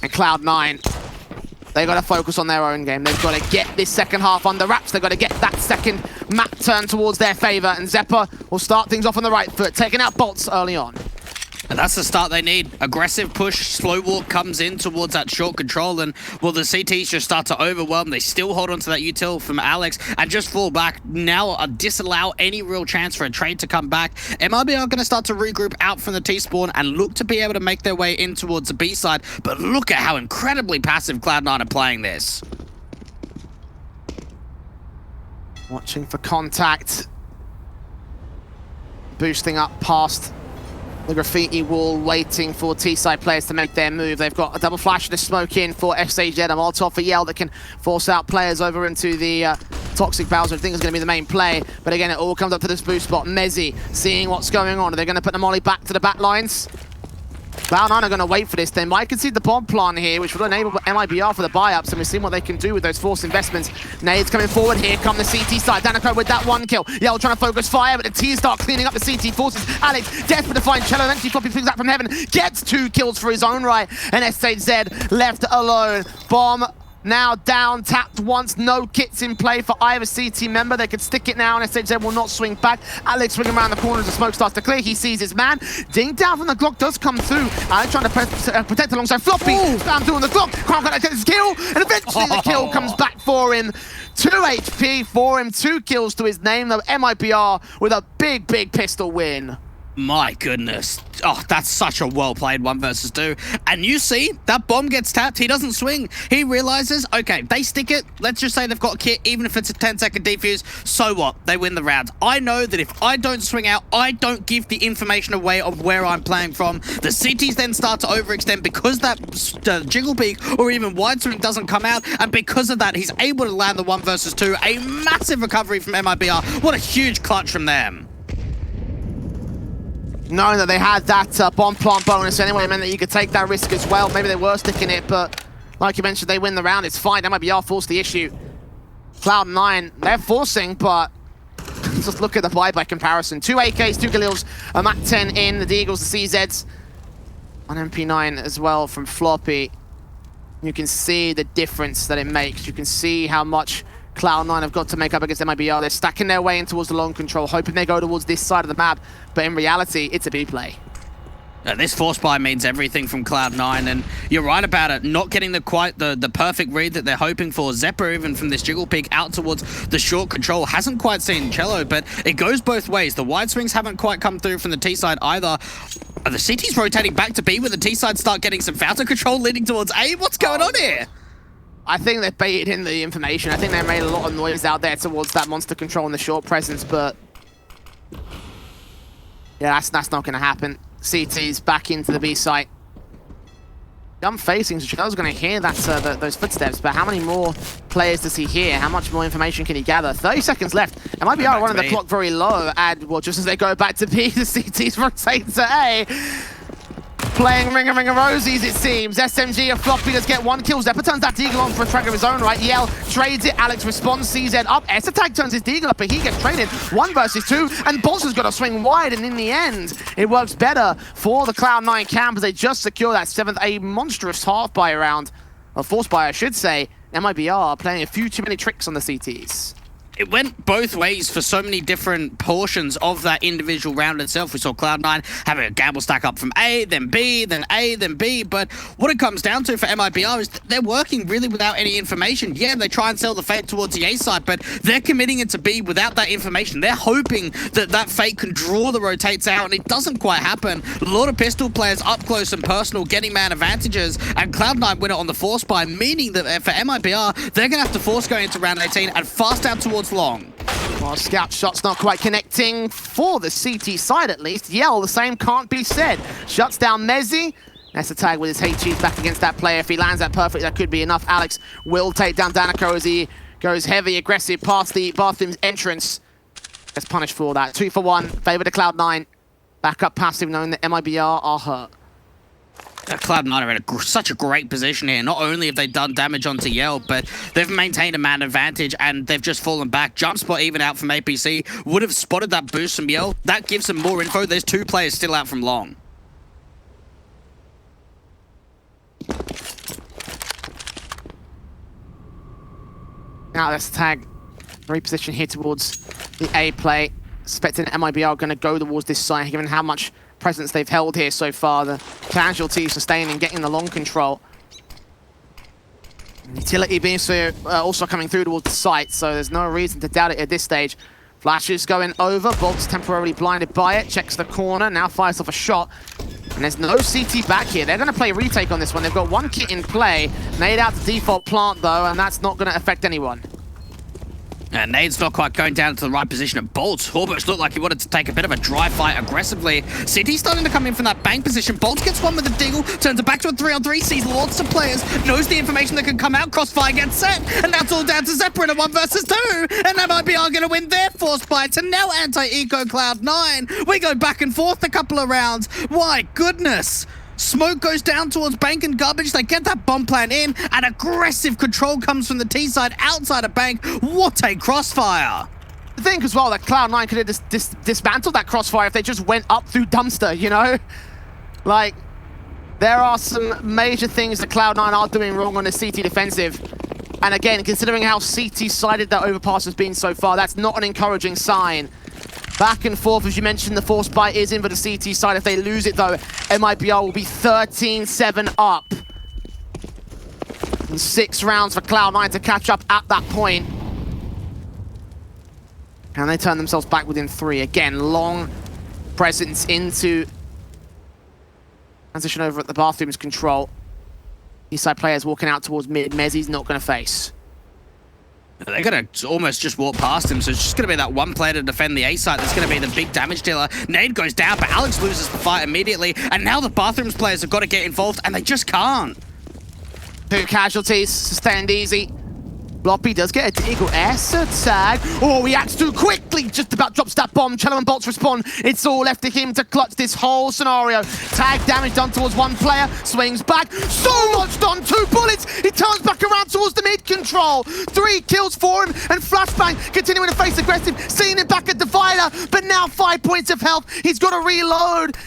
And Cloud9, they got to focus on their own game. They've got to get this second half under wraps. They've got to get that second map turned towards their favor, and Zephyr will start things off on the right foot, taking out bolts early on. And that's the start they need. Aggressive push, slow walk comes in towards that short control, and well, the CTs just start to overwhelm. They still hold on to that util from Alex and just fall back. Now disallow any real chance for a trade to come back. MIB are going to start to regroup out from the T-spawn and look to be able to make their way in towards the B side. But look at how incredibly passive Cloud9 are playing this. Watching for contact. Boosting up past the graffiti wall, waiting for T-side players to make their move. They've got a double flash to smoke in for SAZ, a Molotov for Yell that can force out players over into the toxic barrels, which I think is going to be the main play. But again, it all comes up to this boost spot. Mezzi seeing what's going on. Are they going to put the molly back to the back lines? Cloud9 are going to wait for this. They might concede the bomb plant here, which will enable MIBR for the buy-ups, and we've seen what they can do with those forced investments. Nades coming forward. Here come the CT side. Danica with that one kill. Yell trying to focus fire, but the T start cleaning up the CT forces. Alex desperate to find Cello, eventually flopping things out from heaven. Gets 2 kills for his own right, and SHZ left alone. Bomb now down, tapped once, no kits in play for either CT member. They could stick it now, and SHZ will not swing back. Alex swinging around the corner as the smoke starts to clear. He sees his man. Ding down from the Glock does come through. Alex trying to protect alongside Floppy. Spam through on the Glock. Can't get his kill, and eventually the kill comes back for him. 2 HP for him, 2 kills to his name, though. MIBR with a big, big pistol win. My goodness. Oh, that's such a well-played 1 versus 2. And you see, that bomb gets tapped. He doesn't swing. He realizes, okay, they stick it. Let's just say they've got a kit, even if it's a 10-second defuse. So what? They win the round. I know that if I don't swing out, I don't give the information away of where I'm playing from. The CTs then start to overextend because that jiggle peak or even wide swing doesn't come out. And because of that, he's able to land the 1 versus 2. A massive recovery from MIBR. What a huge clutch from them. Knowing that they had that bomb plant bonus anyway meant that you could take that risk as well. Maybe they were sticking it, but like you mentioned, they win the round. It's fine. MIBR forced the issue. Cloud9, they're forcing, but just look at the buy by comparison. 2 AKs, 2 Galils, a MAC-10 in, the Deagles, the CZs. One MP9 as well from Floppy. You can see the difference that it makes. You can see how much Cloud9 have got to make up against MIBR. They're stacking their way in towards the long control, hoping they go towards this side of the map, but in reality, it's a B play. This force buy means everything from Cloud9, and you're right about it, not getting the perfect read that they're hoping for. Zephyr, even from this jiggle peak out towards the short control, hasn't quite seen Cello, but it goes both ways. The wide swings haven't quite come through from the T side either. Are the CTs rotating back to B, where the T side start getting some Founder control leading towards A? What's going on here? I think they baited in the information. I think they made a lot of noise out there towards that monster control and the short presence, but yeah, that's not going to happen. CT's back into the B site. I'm facing, so Chello's going to hear that those footsteps, but how many more players does he hear? How much more information can he gather? 30 seconds left. It might be running the clock very low, and well, just as they go back to B, the CT's rotate to A. Playing Ring of Rosies, it seems. SMG, a Floppy does get 1 kill. Zephyr turns that Deagle on for a track of his own right. Yell trades it. Alex responds, CZ up. S-Attack turns his Deagle up, but he gets traded 1 versus 2. And Bolster's got to swing wide, and in the end, it works better for the Cloud9 camp as they just secure that 7th. A monstrous half buy round. Or force buy, I should say. MIBR playing a few too many tricks on the CTs. It went both ways for so many different portions of that individual round itself. We saw Cloud9 having a gamble stack up from A, then B, then A, then B. But what it comes down to for MIBR is they're working really without any information. Yeah, they try and sell the Fate towards the A side, but they're committing it to B without that information. They're hoping that that Fate can draw the rotates out, and it doesn't quite happen. A lot of pistol players up close and personal getting man advantages, and Cloud9 win it on the force buy, meaning that for MIBR, they're going to have to force going into round 18 and fast out towards long. Well, scout shot's not quite connecting for the CT side at least. Yell, the same can't be said. Shuts down Mezzi. That's a tag with his HGs back against that player. If he lands that perfectly, that could be enough. Alex will take down Danica as he goes heavy, aggressive past the bathroom's entrance. Gets punished for that. 2 for 1, favor to Cloud9. Back up passive, knowing that MIBR are hurt. Cloud9 are in such a great position here. Not only have they done damage onto Yell, but they've maintained a man advantage and they've just fallen back. Jump spot even out from APC. Would have spotted that boost from Yell. That gives them more info. There's 2 players still out from long. Now let's tag reposition here towards the A play. Expecting MIBR are going to go towards this side, given how much presence they've held here so far. The casualties sustaining, getting the long control. Utility being also coming through towards the site, so there's no reason to doubt it at this stage. Flashes going over, Bolt's temporarily blinded by it, checks the corner, now fires off a shot. And there's no CT back here. They're going to play retake on this one. They've got 1 kit in play. Nade out the default plant though, and that's not going to affect anyone. And Nade's not quite going down to the right position at Bolt. Horbush looked like he wanted to take a bit of a dry fight aggressively. CT's starting to come in from that bank position. Bolt gets one with the Deagle, turns it back to a 3-on-3, sees lots of players, knows the information that can come out, crossfire gets set, and that's all down to Zephyr in a 1 versus 2. And MIBR going to win their force bites, and now anti-eco Cloud9. We go back and forth a couple of rounds. Why, goodness. Smoke goes down towards bank and garbage. They get that bomb plan in, and aggressive control comes from the T side outside of bank. What a crossfire! I think as well that Cloud9 could have dismantled that crossfire if they just went up through dumpster, you know? Like, there are some major things that Cloud9 are doing wrong on the CT defensive. And again, considering how CT-sided that overpass has been so far, that's not an encouraging sign. Back and forth, as you mentioned, the force bite is in for the CT side. If they lose it, though, MIBR will be 13-7 up. And 6 rounds for Cloud9 to catch up at that point. And they turn themselves back within 3. Again, long presence into transition over at the bathroom's control. East side players walking out towards mid. Mezzi's not going to face. They're going to almost just walk past him, so it's just going to be that one player to defend the A site that's going to be the big damage dealer. Nade goes down, but Alex loses the fight immediately, and now the Bathrooms players have got to get involved, and they just can't. 2 casualties, sustained easy. Bloppy does get a Deagle Acer tag. Oh, he acts too quickly. Just about drops that bomb. Cello and Bolts respond. It's all left to him to clutch this whole scenario. Tag damage done towards 1 player. Swings back. So much done. 2 bullets. He turns back around towards the mid control. 3 kills for him. And Flashbang continuing to face aggressive. Seeing him back at Divider. But now 5 points of health. He's got to reload.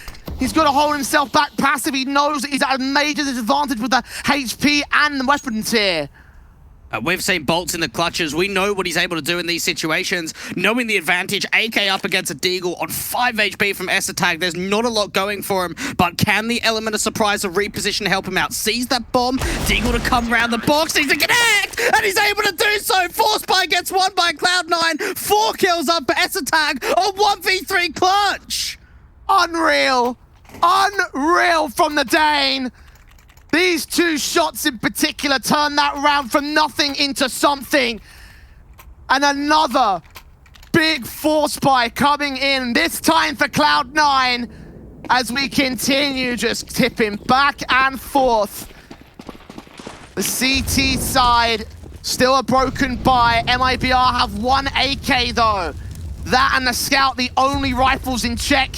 He's got to hold himself back passive. He knows that he's at a major disadvantage with the HP and the weapons here. We've seen Bolts in the clutches. We know what he's able to do in these situations. Knowing the advantage, AK up against a Deagle on 5 HP from S-Attack. There's not a lot going for him, but can the element of surprise of reposition help him out? Sees that bomb, Deagle to come around the box, needs to connect, and he's able to do so. Force by gets won by Cloud9. 4 kills up for S-Attack on 1v3 clutch. Unreal. Unreal from the Dane. These 2 shots in particular turn that round from nothing into something. And another big force buy coming in, this time for Cloud9, as we continue just tipping back and forth. The CT side, still a broken buy. MIBR have 1 AK though. That and the Scout, the only rifles in check.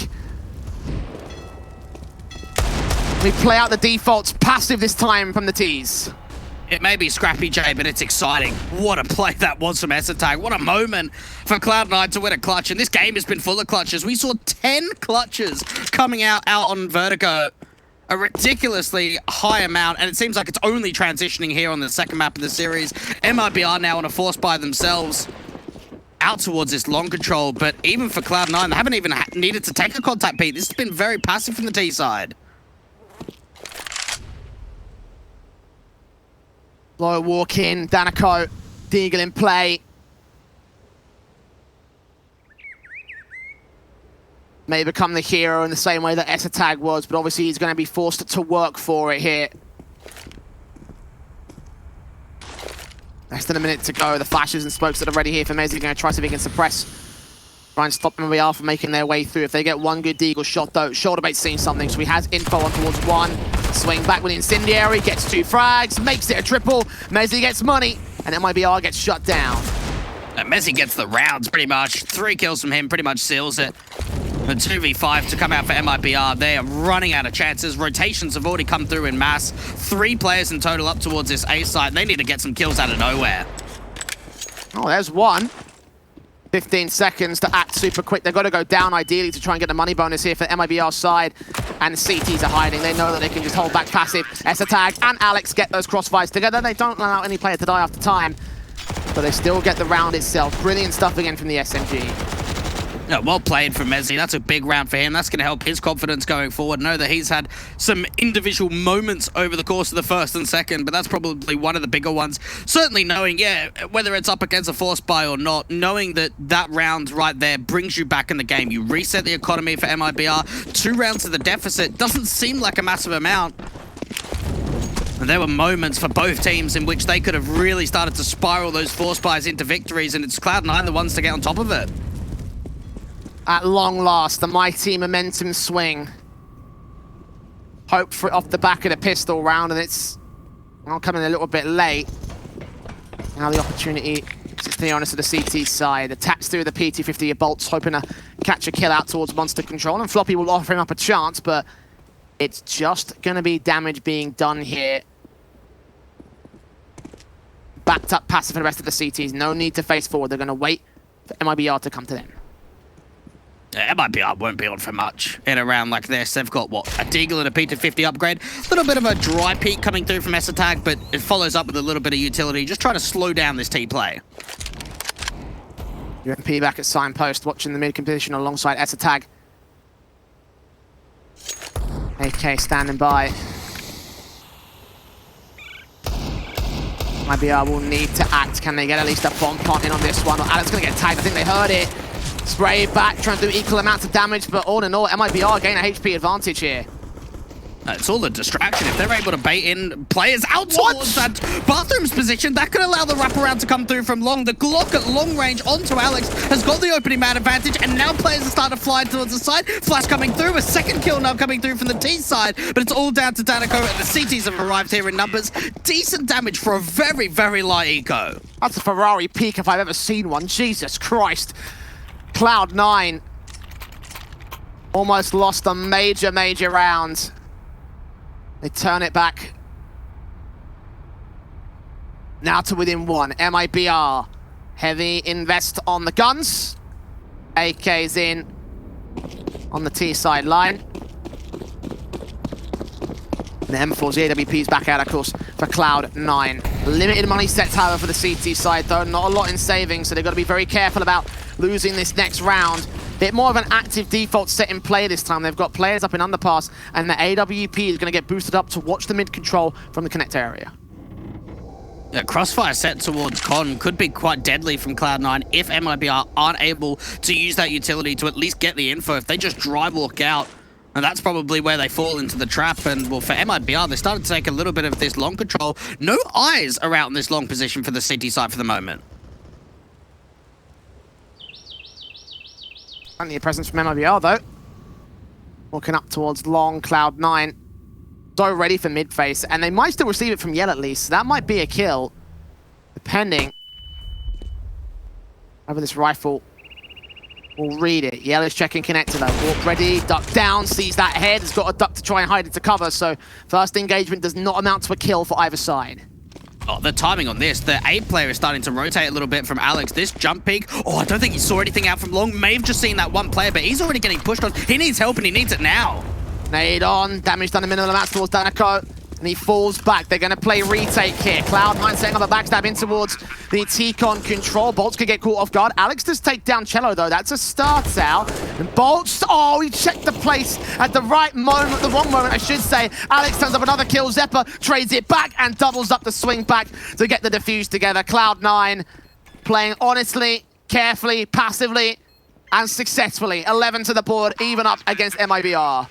We play out the defaults, passive this time from the T's. It may be scrappy, Jay, but it's exciting. What a play that was from S-Attack. What a moment for Cloud9 to win a clutch. And this game has been full of clutches. We saw 10 clutches coming out on Vertigo. A ridiculously high amount, and it seems like it's only transitioning here on the second map of the series. MIBR now on a force by themselves out towards this long control, but even for Cloud9, they haven't even needed to take a contact peek. This has been very passive from the T side. Low walk in, Danico, Deagle in play. May become the hero in the same way that S-Attack was, but obviously he's going to be forced to work for it here. Less than a minute to go. The flashes and smokes that are ready here for Mezzi. Going to try so he can suppress. Try and stop MIBR from making their way through. If they get 1 good Deagle shot though, Shoulderbait's seeing something, so he has info on towards 1. Swing back with Incendiary, gets 2 frags, makes it a triple. Mezzi gets money, and MIBR gets shut down. Messi gets the rounds pretty much. 3 kills from him pretty much seals it. The 2v5 to come out for MIBR. They are running out of chances. Rotations have already come through in mass. 3 players in total up towards this A site. They need to get some kills out of nowhere. Oh, there's one. 15 seconds to act super quick. They've got to go down ideally to try and get the money bonus here for MIBR side. And the CTs are hiding. They know that they can just hold back passive. ESL and Alex get those crossfires together. They don't allow any player to die after time. But they still get the round itself. Brilliant stuff again from the SMG. Yeah, well played from Messi. That's a big round for him. That's going to help his confidence going forward. Know that he's had some individual moments over the course of the first and second, but that's probably one of the bigger ones. Certainly knowing, yeah, whether it's up against a force buy or not, knowing that that round right there brings you back in the game. You reset the economy for MIBR. 2 rounds to the deficit doesn't seem like a massive amount. And there were moments for both teams in which they could have really started to spiral those force buys into victories, and it's Cloud9 the ones to get on top of it. At long last, the mighty momentum swing. Hope for it off the back of the pistol round, and it's coming a little bit late. Now the opportunity, to be honest, to the CT side. Attacks through the PT-50 bolts, hoping to catch a kill out towards monster control, and Floppy will offer him up a chance, but it's just going to be damage being done here. Backed up passive for the rest of the CTs. No need to face forward. They're going to wait for MIBR to come to them. Yeah, MIBR won't be on for much in a round like this. They've got, what, a Deagle and a PT-50 upgrade. A little bit of a dry peak coming through from ESL, but it follows up with a little bit of utility. Just trying to slow down this T-play. UMP back at signpost, watching the mid-competition alongside ESL. AK standing by. MIBR will need to act. Can they get at least a bomb plant in on this one? Alex going to get tagged. I think they heard it. Spray back, trying to do equal amounts of damage, but all in all, MIBR gain a HP advantage here. It's all a distraction. If they're able to bait in players out towards that bathroom's position, that could allow the wraparound to come through from long. The Glock at long range onto Alex has got the opening man advantage, and now players are starting to fly towards the side. Flash coming through, a second kill now coming through from the T side, but it's all down to Danico, and the CTs have arrived here in numbers. Decent damage for a very, very light eco. That's a Ferrari peak if I've ever seen one. Jesus Christ. Cloud9 almost lost a major round. They turn it back. Now to within 1. MIBR. Heavy invest on the guns. AK's in on the T side line. The M4's, the AWP's back out, of course, for Cloud9. Limited money sets, however, for the CT side, though. Not a lot in savings, so they've got to be very careful about losing this next round. Bit more of an active default set in play this time. They've got players up in underpass, and the AWP is going to get boosted up to watch the mid control from the connector area. Yeah, crossfire set towards Con could be quite deadly from Cloud9 if MIBR aren't able to use that utility to at least get the info. If they just drive walk out, and that's probably where they fall into the trap. And, well, for MIBR, they started to take a little bit of this long control. No eyes are out in this long position for the CT side for the moment. Plenty of presence from MIBR, though. Walking up towards long, Cloud9. So ready for mid-face, and they might still receive it from Yell at least. That might be a kill, depending. Over this rifle. We'll read it. Yell is checking connector though. Walk ready, duck down, sees that head, has got a duck to try and hide into cover, so first engagement does not amount to a kill for either side. Oh, the timing on this. The A player is starting to rotate a little bit from Alex. This jump peak, oh, I don't think he saw anything out from long. May have just seen that one player, but he's already getting pushed on. He needs help, and he needs it now. Nade on, damage done a minimal amount towards Danico, and he falls back. They're going to play retake here. Cloud9 setting up a backstab in towards the T-Con control. Bolts could get caught off guard. Alex does take down Cello, though. That's a start out. And Bolts, oh, he checked the place at the right moment, the wrong moment, I should say. Alex turns up another kill. Zeppa trades it back and doubles up the swing back to get the defuse together. Cloud9 playing honestly, carefully, passively, and successfully. 11 to the board, even up against MIBR.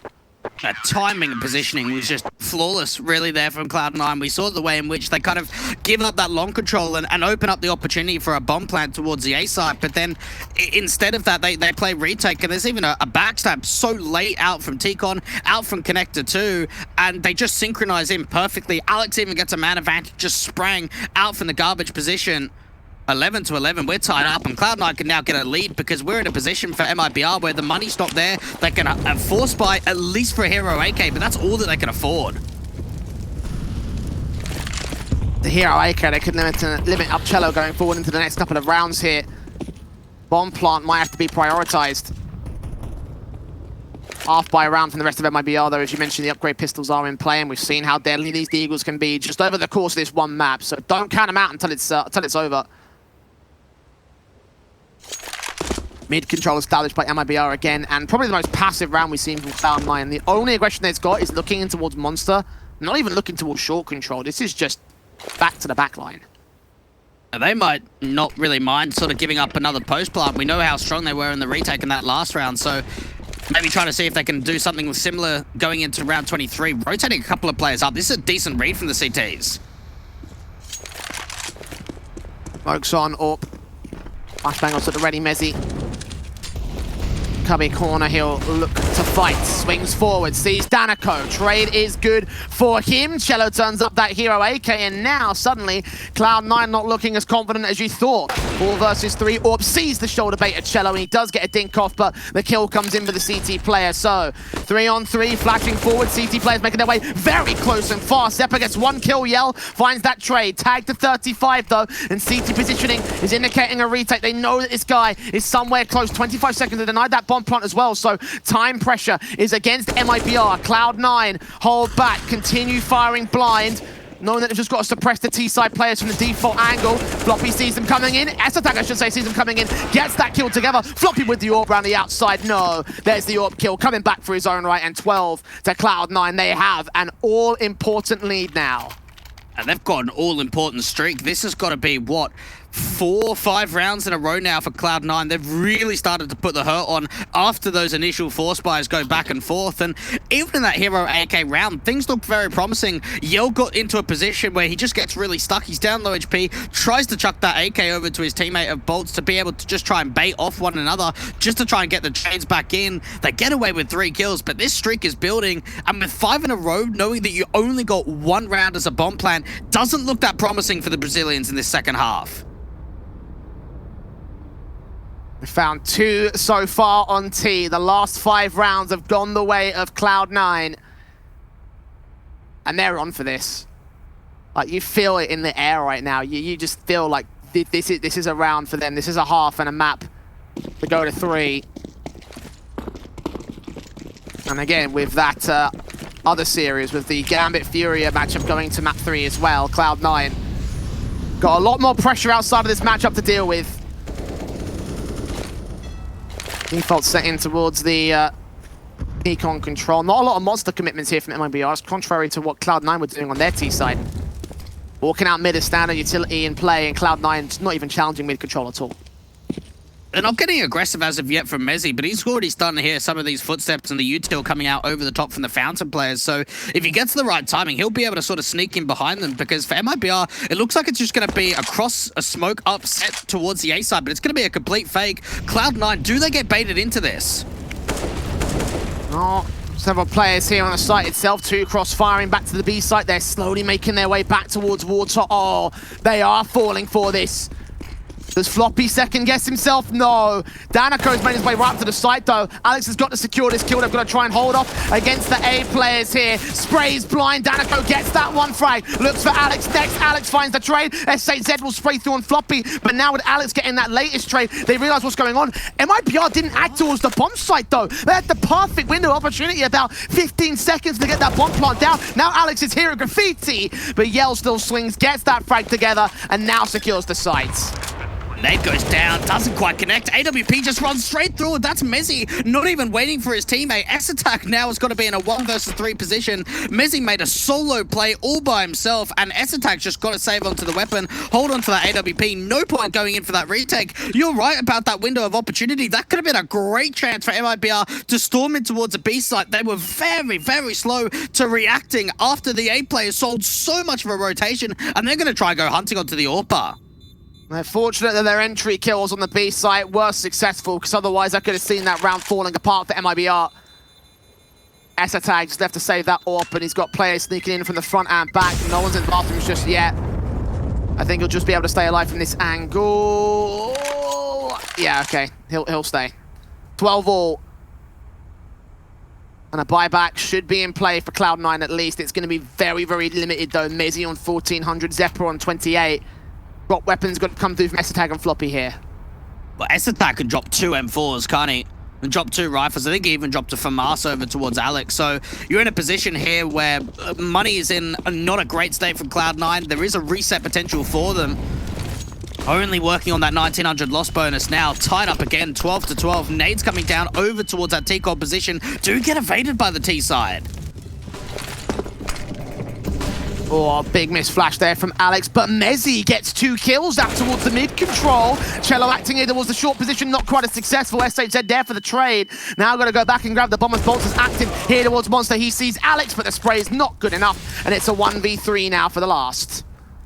That timing and positioning was just flawless, really, there from Cloud9. We saw the way in which they kind of give up that long control and open up the opportunity for a bomb plant towards the A site. But then, instead of that, they play retake, and there's even a backstab so late out from T-Con, out from Connector 2, and they just synchronize in perfectly. Alex even gets a man advantage, just sprang out from the garbage position. 11-11, we're tied up, and Cloud9 can now get a lead because we're in a position for MIBR where the money's not there. They can force buy at least for a Hero AK, but that's all that they can afford. The Hero AK, they could limit up Cello going forward into the next couple of rounds here. Bomb plant might have to be prioritized. Half by a round from the rest of MIBR, though, as you mentioned, the upgrade pistols are in play, and we've seen how deadly these Eagles can be just over the course of this one map. So don't count them out until it's over. Mid control established by MIBR again, and probably the most passive round we've seen from Cloud9. The only aggression they've got is looking in towards Monster, not even looking towards short control. This is just back to the back line. They might not really mind sort of giving up another post plant. We know how strong they were in the retake in that last round, so maybe trying to see if they can do something similar going into round 23. Rotating a couple of players up. This is a decent read from the CTs. Smokes on, up. Flashbangles at the ready, Mezzy. Cubby corner, he'll look to fight. Swings forward, sees Danico. Trade is good for him. Cello turns up that Hero AK, and now suddenly Cloud9 not looking as confident as you thought. 4 versus 3. Orb sees the shoulder bait at Cello, and he does get a dink off, but the kill comes in for the CT player. So 3 on 3, flashing forward. CT players making their way very close and fast. Zeppa gets 1 kill. Yell finds that trade. Tag to 35 though, and CT positioning is indicating a retake. They know that this guy is somewhere close. 25 seconds to deny that bomb plant as well, so time pressure is against MIBR. Cloud9 hold back, continue firing blind, knowing that they've just got to suppress the T-side players from the default angle. Floppy sees them coming in. S-Attack, I should say, sees them coming in, gets that kill together. Floppy with the AWP around the outside. No, there's the AWP kill coming back for his own right, and 12 to Cloud9. They have an all-important lead now. And they've got an all-important streak. This has got to be, what, 4 or 5 rounds in a row now for Cloud9. They've really started to put the hurt on after those initial force buys go back and forth. And even in that Hero AK round, things look very promising. Yell got into a position where he just gets really stuck. He's down low HP, tries to chuck that AK over to his teammate of Bolts to be able to just try and bait off one another, just to try and get the trades back in. They get away with 3 kills, but this streak is building. And with 5 in a row, knowing that you only got 1 round as a bomb plant, doesn't look that promising for the Brazilians in this second half. We found 2 so far on T. The last 5 rounds have gone the way of Cloud9. And they're on for this. Like, you feel it in the air right now. You just feel like this is a round for them. This is a half and a map to go to 3. And again, with that other series, with the Gambit Furia matchup going to map 3 as well, Cloud9 got a lot more pressure outside of this matchup to deal with. Default set in towards the Econ control. Not a lot of monster commitments here from MIBR, contrary to what Cloud9 were doing on their T side. Walking out mid is standard utility in play, and Cloud9's not even challenging mid control at all. They're not getting aggressive as of yet from Mezzy, but he's already starting to hear some of these footsteps and the util coming out over the top from the Fountain players. So if he gets the right timing, he'll be able to sort of sneak in behind them, because for MIBR, it looks like it's just going to be across a smoke up set towards the A side, but it's going to be a complete fake. Cloud9, do they get baited into this? Oh, several players here on the site itself, 2 cross-firing back to the B site. They're slowly making their way back towards water. Oh, they are falling for this. Does Floppy second guess himself? No. Danico's made his way right up to the site though. Alex has got to secure this kill. They've got to try and hold off against the A players here. Sprays blind. Danico gets that 1 frag. Looks for Alex next. Alex finds the trade. SAZ will spray through on Floppy. But now with Alex getting that latest trade, they realize what's going on. MIBR didn't act towards the bomb site though. They had the perfect window of opportunity, about 15 seconds to get that bomb plant down. Now Alex is here at graffiti, but Yell still swings, gets that frag together, and now secures the site. Nade goes down, doesn't quite connect. AWP just runs straight through it. That's Mezzy, not even waiting for his teammate. S-Attack now has got to be in a 1 versus 3 position. Mezzy made a solo play all by himself, and S-Attack just got to save onto the weapon, hold on to that AWP. No point going in for that retake. You're right about that window of opportunity. That could have been a great chance for MIBR to storm in towards a B site. They were very, very slow to reacting after the A players sold so much of a rotation, and they're going to try and go hunting onto the AWP. They're fortunate that their entry kills on the B site were successful, because otherwise I could have seen that round falling apart for MIBR. S-Attack just left to save that AWP, and he's got players sneaking in from the front and back. No one's in the bathrooms just yet. I think he'll just be able to stay alive from this angle. Yeah, okay. He'll stay. 12 all. And a buyback should be in play for Cloud9 at least. It's going to be very, very limited though. Mezzi on 1400, Zephyr on 28. Drop weapons got to come through from Esatag and Floppy here. Well, Esatag can drop 2 M4s, can't he? And drop 2 rifles. I think he even dropped a FAMAS over towards Alex. So you're in a position here where money is in not a great state from Cloud9. There is a reset potential for them. Only working on that 1900 loss bonus now. Tied up again, 12 to 12. Nades coming down over towards that T-Cold position. Do get evaded by the T side. Oh, big miss flash there from Alex, but Mezzi gets 2 kills out towards the mid control. Cello acting here towards the short position, not quite as successful. SHZ there for the trade. Now got to go back and grab the bomb as Bolts is active here towards Monster. He sees Alex, but the spray is not good enough, and it's a 1v3 now for the last.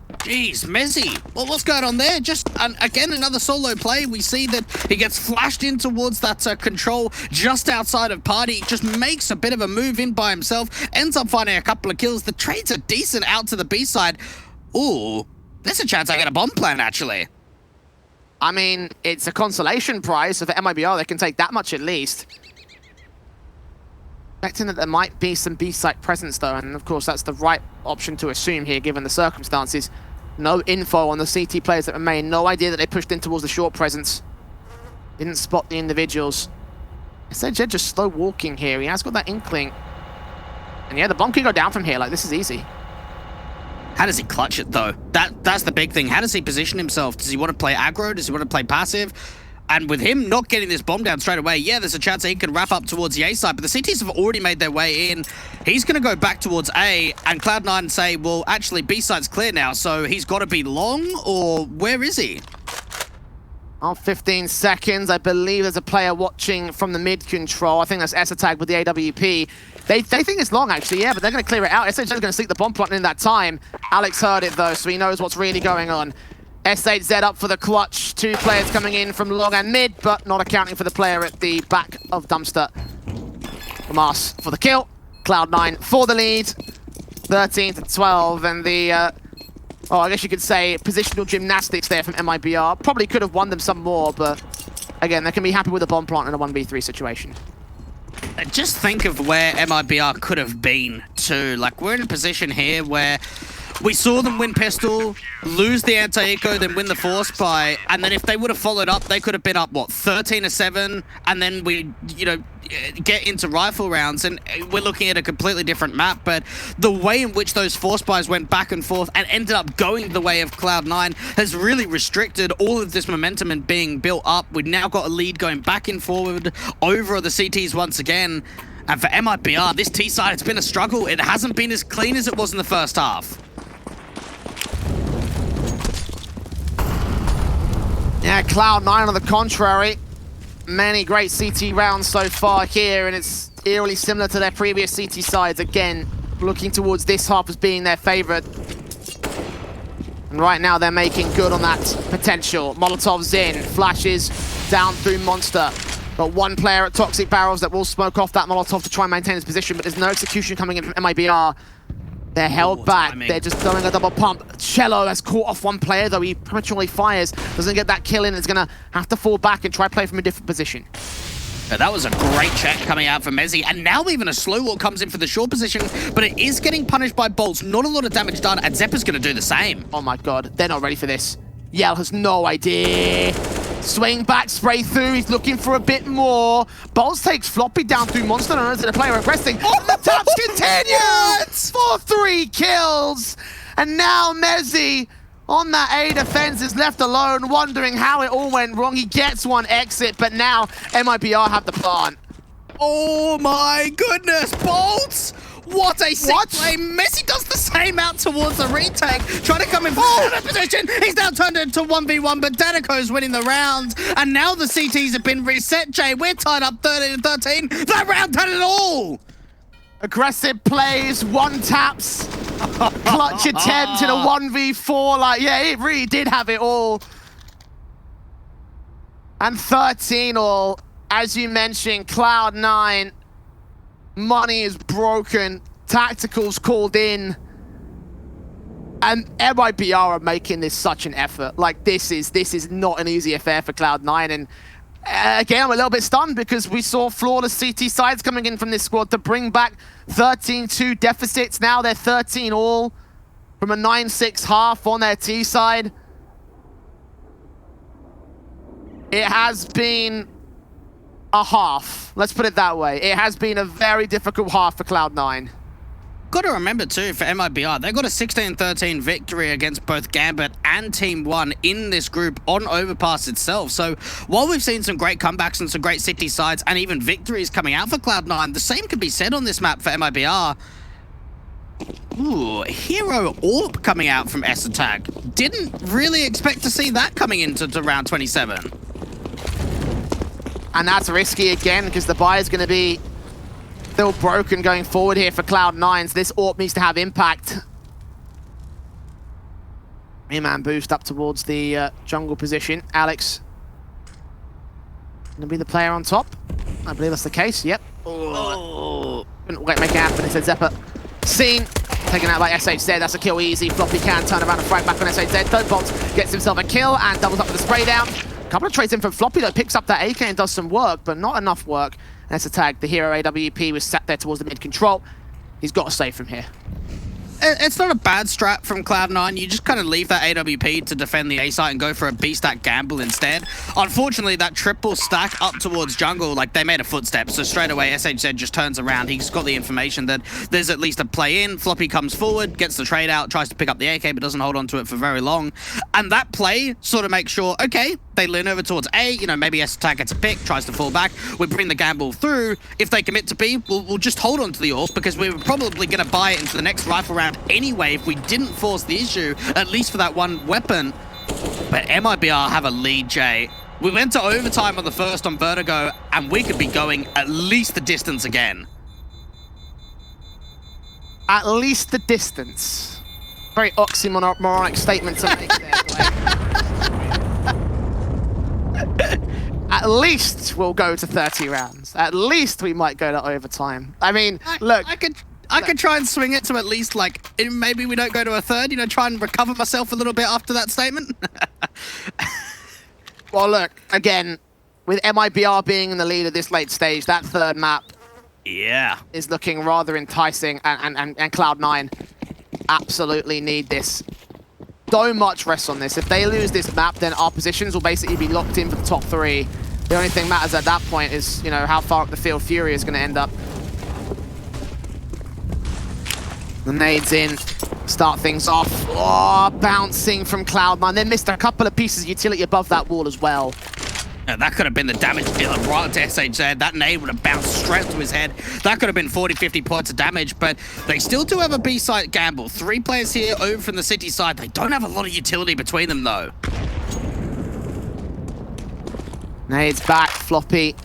Jeez, Mezzi. Well, what's going on there? Just, again, another solo play. We see that he gets flashed in towards that control just outside of Party. Just makes a bit of a move in by himself. Ends up finding a couple of kills. The trades are decent out to the B side. Ooh, there's a chance I get a bomb plan, actually. I mean, it's a consolation prize, so for MIBR, they can take that much at least. Expecting that there might be some B-site presence, though, and of course, that's the right option to assume here, given the circumstances. No info on the CT players that remain. No idea that they pushed in towards the short presence. Didn't spot the individuals. SHZ just slow walking here. He has got that inkling. And yeah, the bomb can go down from here. Like, this is easy. How does he clutch it, though? That's the big thing. How does he position himself? Does he want to play aggro? Does he want to play passive? And with him not getting this bomb down straight away, yeah, there's a chance that he can wrap up towards the A side, but the CTs have already made their way in. He's going to go back towards A, and Cloud9 say, well, actually, B side's clear now, so he's got to be long, or where is he? On 15 seconds, I believe there's a player watching from the mid control. I think that's Esatag with the AWP. They think it's long, actually, yeah, but they're going to clear it out. SHZ is going to sneak the bomb plot in that time. Alex heard it, though, so he knows what's really going on. SHZ up for the clutch. 2 players coming in from long and mid, but not accounting for the player at the back of Dumpster. FAMAS for the kill. Cloud9 for the lead. 13 to 12, and the, I guess you could say positional gymnastics there from MIBR. Probably could have won them some more, but again, they can be happy with a bomb plant in a 1v3 situation. Just think of where MIBR could have been, too. Like, we're in a position here where we saw them win Pistol, lose the anti-eco, then win the Force Buy, and then if they would have followed up, they could have been up, what, 13-7, and then we, you know, get into rifle rounds, and we're looking at a completely different map, but the way in which those Force Buys went back and forth and ended up going the way of Cloud9 has really restricted all of this momentum and being built up. We've now got a lead going back and forward over the CTs once again, and for MIBR, this T side, it's been a struggle. It hasn't been as clean as it was in the first half. Yeah, Cloud9 on the contrary. Many great CT rounds so far here, and it's eerily similar to their previous CT sides. Again, looking towards this half as being their favorite. And right now they're making good on that potential. Molotov's in, flashes down through Monster. But one player at Toxic Barrels that will smoke off that Molotov to try and maintain his position, but there's no execution coming in from MIBR. They're held back. Timing. They're just throwing a double pump. Cello has caught off one player, though he prematurely fires. Doesn't get that kill in. It's going to have to fall back and try play from a different position. That was a great check coming out from Mezzi. And now even a slow walk comes in for the short position, but it is getting punished by bolts. Not a lot of damage done, and Zeppa's going to do the same. Oh my god, they're not ready for this. Yell has no idea. Swing back, spray through. He's looking for a bit more. Bolts takes Floppy down through Monster and runs to the player aggressing. Oh, the taps continues for 3 kills. And now Mezzi on that A defense is left alone, wondering how it all went wrong. He gets one exit, but now MIBR have the plant. Oh my goodness, Bolts! What a sick play. Mezzi does the same out towards the retake. Trying to come in from the position. He's now turned it into 1v1, but Danico's winning the round. And now the CTs have been reset, Jay. We're tied up 13-13. That round had it all. Aggressive plays, one taps, clutch attempt in a 1v4. Like, yeah, it really did have it all. And 13 all. As you mentioned, Cloud9. Money is broken. Tacticals called in. And MIBR are making this such an effort. Like, this is not an easy affair for Cloud9. And again, I'm a little bit stunned because we saw flawless CT sides coming in from this squad to bring back 13-2 deficits. Now they're 13 all from a 9-6 half on their T side. It has been a half. Let's put it that way. It has been a very difficult half for Cloud9. Got to remember too, for MIBR, they got a 16-13 victory against both Gambit and Team 1 in this group on Overpass itself. So while we've seen some great comebacks and some great city sides and even victories coming out for Cloud9, the same could be said on this map for MIBR. Ooh, Hero AWP coming out from ESL. Didn't really expect to see that coming into round 27. And that's risky again because the buy is going to be still broken going forward here for Cloud9. This AWP needs to have impact. Man boost up towards the jungle position. Alex gonna be the player on top. I believe that's the case. Yep. Oh. Couldn't wait, make it happen. It said Zephyr. Seen. Taken out by SHZ. That's a kill easy. Floppy can turn around and frag back on SHZ. Third bolt gets himself a kill and doubles up with the spray down. A couple of trades in from Floppy though. Picks up that AK and does some work, but not enough work. That's a tag. The hero AWP was sat there towards the mid control. He's got to save from here. It's not a bad strat from Cloud9. You just kind of leave that AWP to defend the A site and go for a B stack gamble instead. Unfortunately, that triple stack up towards jungle, like they made a footstep, so straight away SHZ just turns around. He's got the information that there's at least a play in. Floppy comes forward, gets the trade out, tries to pick up the AK, but doesn't hold on to it for very long. And that play sort of makes sure, okay, they lean over towards A, you know, maybe SHZ gets a pick, tries to fall back. We bring the gamble through. If they commit to B, we'll just hold on to the AWP because we were probably going to buy it into the next rifle round anyway if we didn't force the issue, at least for that one weapon. But MIBR have a lead, Jay. We went to overtime on the first on Vertigo, and we could be going at least the distance again. At least the distance. Very oxymoronic statement to make there, Blake. At least we'll go to 30 rounds. At least we might go to overtime. I mean, look. I could try and swing it to at least, like, maybe we don't go to a third, you know, try and recover myself a little bit after that statement. Well, look, again, with MIBR being in the lead at this late stage, that third map is looking rather enticing, and Cloud9 absolutely need this. So much rest on this. If they lose this map, then our positions will basically be locked in for the top 3. The only thing matters at that point is, you know, how far up the field Fury is going to end up. The nades in, start things off. Oh, bouncing from Cloud9. They missed a couple of pieces of utility above that wall as well. Yeah, that could have been the damage dealer right to SHZ. That nade would have bounced straight to his head. That could have been 40-50 points of damage, but they still do have a B-site gamble. 3 players here over from the city side. They don't have a lot of utility between them, though. Nades back, Floppy.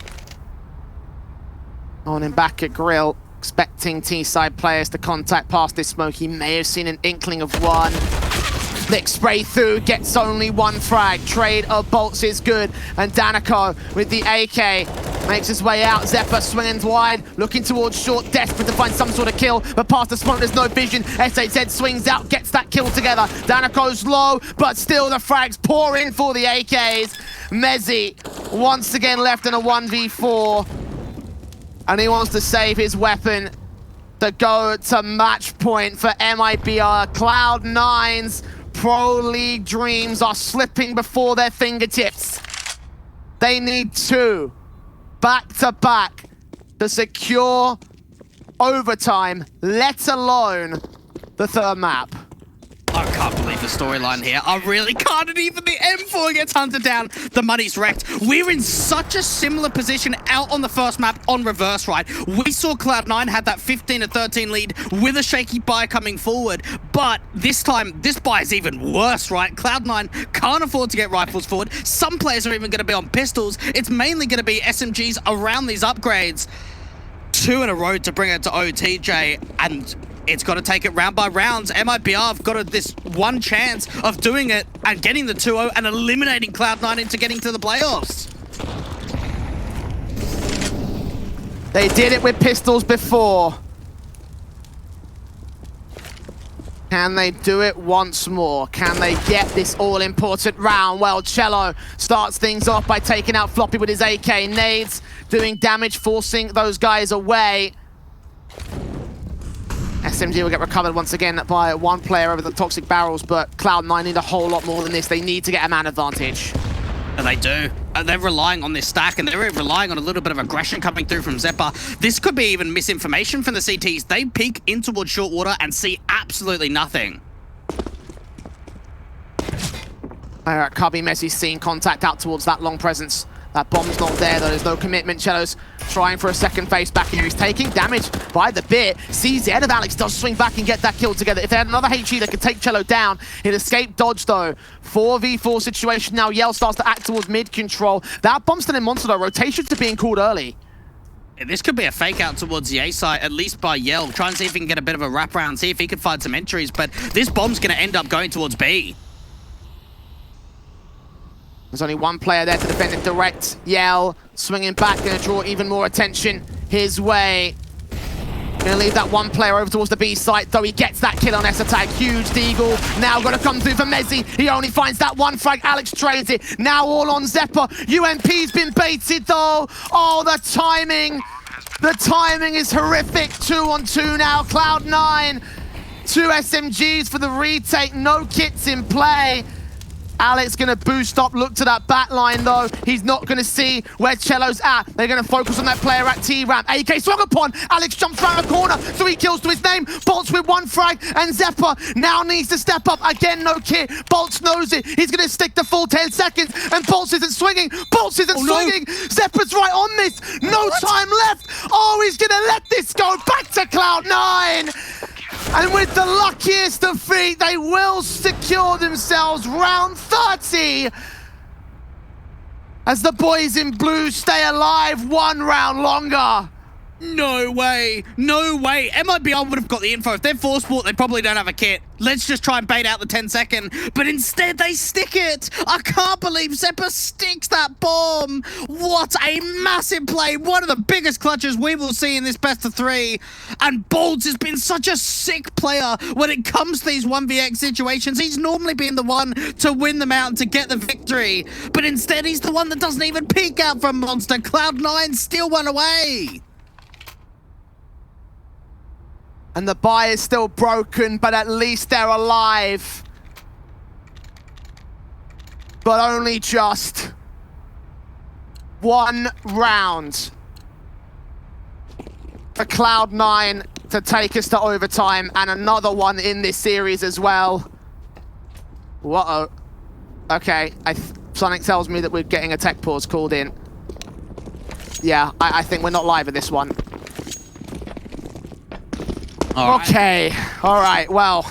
On him back at Grill. Expecting T-side players to contact past this smoke. He may have seen an inkling of one. Flick spray through, gets only one frag. Trade of bolts is good. And Danico with the AK makes his way out. Zephyr swinging wide, looking towards short, desperate to find some sort of kill. But past the smoke, there's no vision. SHZ swings out, gets that kill together. Danico's low, but still the frags pour in for the AKs. Mezzi once again left in a 1v4. And he wants to save his weapon to go to match point for MIBR. Cloud9's Pro League dreams are slipping before their fingertips. They need 2 back-to-back to secure overtime, let alone the third map. I can't believe the storyline here. I really can't. And even the M4 gets hunted down. The money's wrecked. We're in such a similar position out on the first map on reverse, right? We saw Cloud9 had that 15-13 lead with a shaky buy coming forward. But this time, this buy is even worse, right? Cloud9 can't afford to get rifles forward. Some players are even going to be on pistols. It's mainly going to be SMGs around these upgrades. 2 in a row to bring it to OTJ, and it's got to take it round by rounds. MIBR have got this one chance of doing it and getting the 2-0 and eliminating Cloud9 into getting to the playoffs. They did it with pistols before. Can they do it once more? Can they get this all-important round? Well, Cello starts things off by taking out Floppy with his AK. Nades doing damage, forcing those guys away. SMG will get recovered once again by one player over the toxic barrels, but Cloud9 need a whole lot more than this. They need to get a man advantage. And they do. They're relying on this stack, and they're relying on a little bit of aggression coming through from Zeppa. This could be even misinformation from the CTs. They peek in towards short water and see absolutely nothing. Cubby Messi seeing contact out towards that long presence. That bomb's not there, though. There's no commitment. Cello's trying for a second face back here. He's taking damage by the bit. Sees the head of Alex, does swing back and get that kill together. If they had another HE that could take Cello down, he'd escape dodge, though. 4v4 situation now. Yell starts to act towards mid control. That bomb's still in Monster, though. Rotations are being called early. This could be a fake out towards the A site, at least by Yell. Try and see if he can get a bit of a wraparound, see if he can find some entries, but this bomb's going to end up going towards B. There's only one player there to defend it direct. Yell swinging back, going to draw even more attention his way. Going to leave that one player over towards the B site, though he gets that kill on S-Attack. Huge Deagle. Now going to come through for Mezzi. He only finds that one frag. Alex trades it. Now all on Zeppa. UMP's been baited, though. Oh, the timing. The timing is horrific. 2-on-2 now. Cloud9. 2 SMGs for the retake. No kits in play. Alex gonna boost up, look to that back line though. He's not gonna see where Cello's at. They're gonna focus on that player at T-Ramp. AK swung upon, Alex jumps around the corner. 3 kills to his name, Bolts with 1 frag, and Zeppa now needs to step up. Again, no kit, Bolts knows it. He's gonna stick the full 10 seconds, and Bolts isn't swinging. Bolts isn't swinging. Zeppa's right on this, no time left. Oh, he's gonna let this go back to Cloud9. And with the luckiest defeat, they will secure themselves round 30 as the boys in blue stay alive 1 round longer. No way. No way. MIBR would have got the info. If they're force sport, they probably don't have a kit. Let's just try and bait out the 10-second. But instead, they stick it. I can't believe Zeppa sticks that bomb. What a massive play. One of the biggest clutches we will see in this best of 3. And Bolts has been such a sick player when it comes to these 1vx situations. He's normally been the one to win them out and to get the victory. But instead, he's the one that doesn't even peek out from Monster. Cloud9 still won away. And the buy is still broken, but at least they're alive. But only just 1 round for Cloud9 to take us to overtime, and another one in this series as well. Whoa. Okay, Sonic tells me that we're getting a tech pause called in. Yeah, I think we're not live at this one. Okay, all right, well,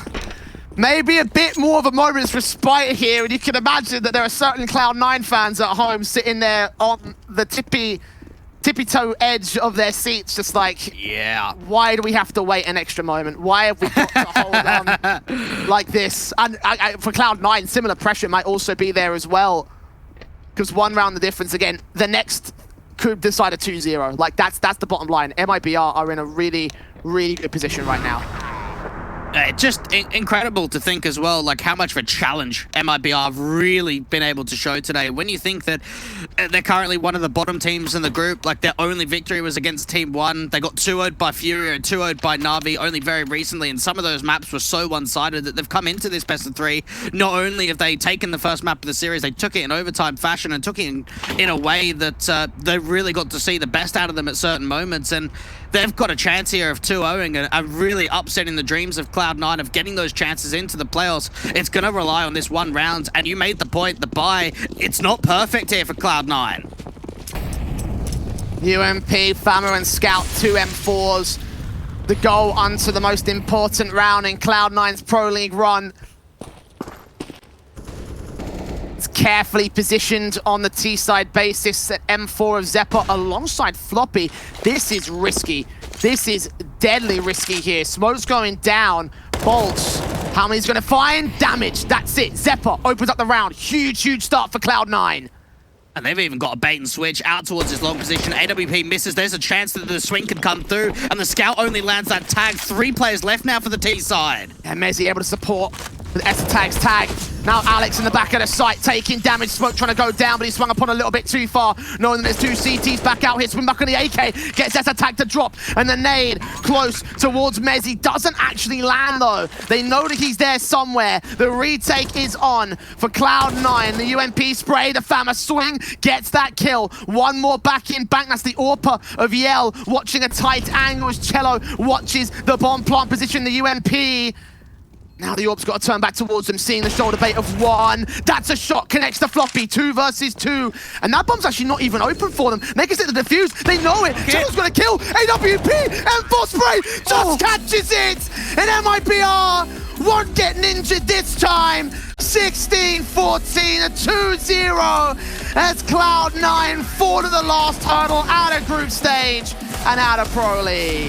maybe a bit more of a moment's respite here, and you can imagine that there are certain Cloud9 fans at home sitting there on the tippy-toe edge of their seats, just like, yeah, why do we have to wait an extra moment? Why have we got to hold on like this? And for Cloud9, similar pressure might also be there as well, because 1 round the difference again, the next could decide a 2-0. Like, that's the bottom line. MIBR are in a really good position right now. Just incredible to think as well, like how much of a challenge MIBR have really been able to show today. When you think that they're currently one of the bottom teams in the group, like their only victory was against Team 1. They got 2-0'd by Fury and 2-0'd by Na'Vi only very recently, and some of those maps were so one-sided that they've come into this best of 3. Not only have they taken the first map of the series, they took it in overtime fashion and took it in a way that they really got to see the best out of them at certain moments, and they've got a chance here of 2-0ing and really upsetting the dreams of Cloud9 of getting those chances into the playoffs. It's going to rely on this 1 round, and you made the point, the buy, it's not perfect here for Cloud9. UMP, Fama and Scout, 2 M4s. The goal onto the most important round in Cloud9's Pro League run. It's carefully positioned on the T-side basis at M4 of Zeppa alongside Floppy. This is risky. This is deadly risky here. Smoke's going down. Bolts. How many's going to find? Damage. That's it. Zeppa opens up the round. Huge start for Cloud9. And they've even got a bait and switch out towards his long position. AWP misses. There's a chance that the swing can come through. And the scout only lands that tag. 3 players left now for the T side. And Mezzi able to support with Tag's tag. Now Alex in the back of the site taking damage. Smoke trying to go down, but he swung upon a little bit too far. Knowing that there's 2 CTs back out here. Swing back on the AK. Gets Tag to drop. And the nade close towards Mezzi. Doesn't actually land though. They know that he's there somewhere. The retake is on for Cloud9. The UMP spray. The Fama swing gets that kill. One more back in bank. That's the Orpa of Yell watching a tight angle as Cello watches the bomb plant position. The UMP. Now the Orb's got to turn back towards them, seeing the shoulder bait of 1. That's a shot, connects to Floppy, 2 versus 2. And that bomb's actually not even open for them. Makes it the defuse, they know it. Cello's gonna kill AWP, M4 spray, just catches it! And MIBR won't get ninja this time. 16-14, a 2-0 as Cloud9 fall to the last hurdle out of group stage and out of Pro League.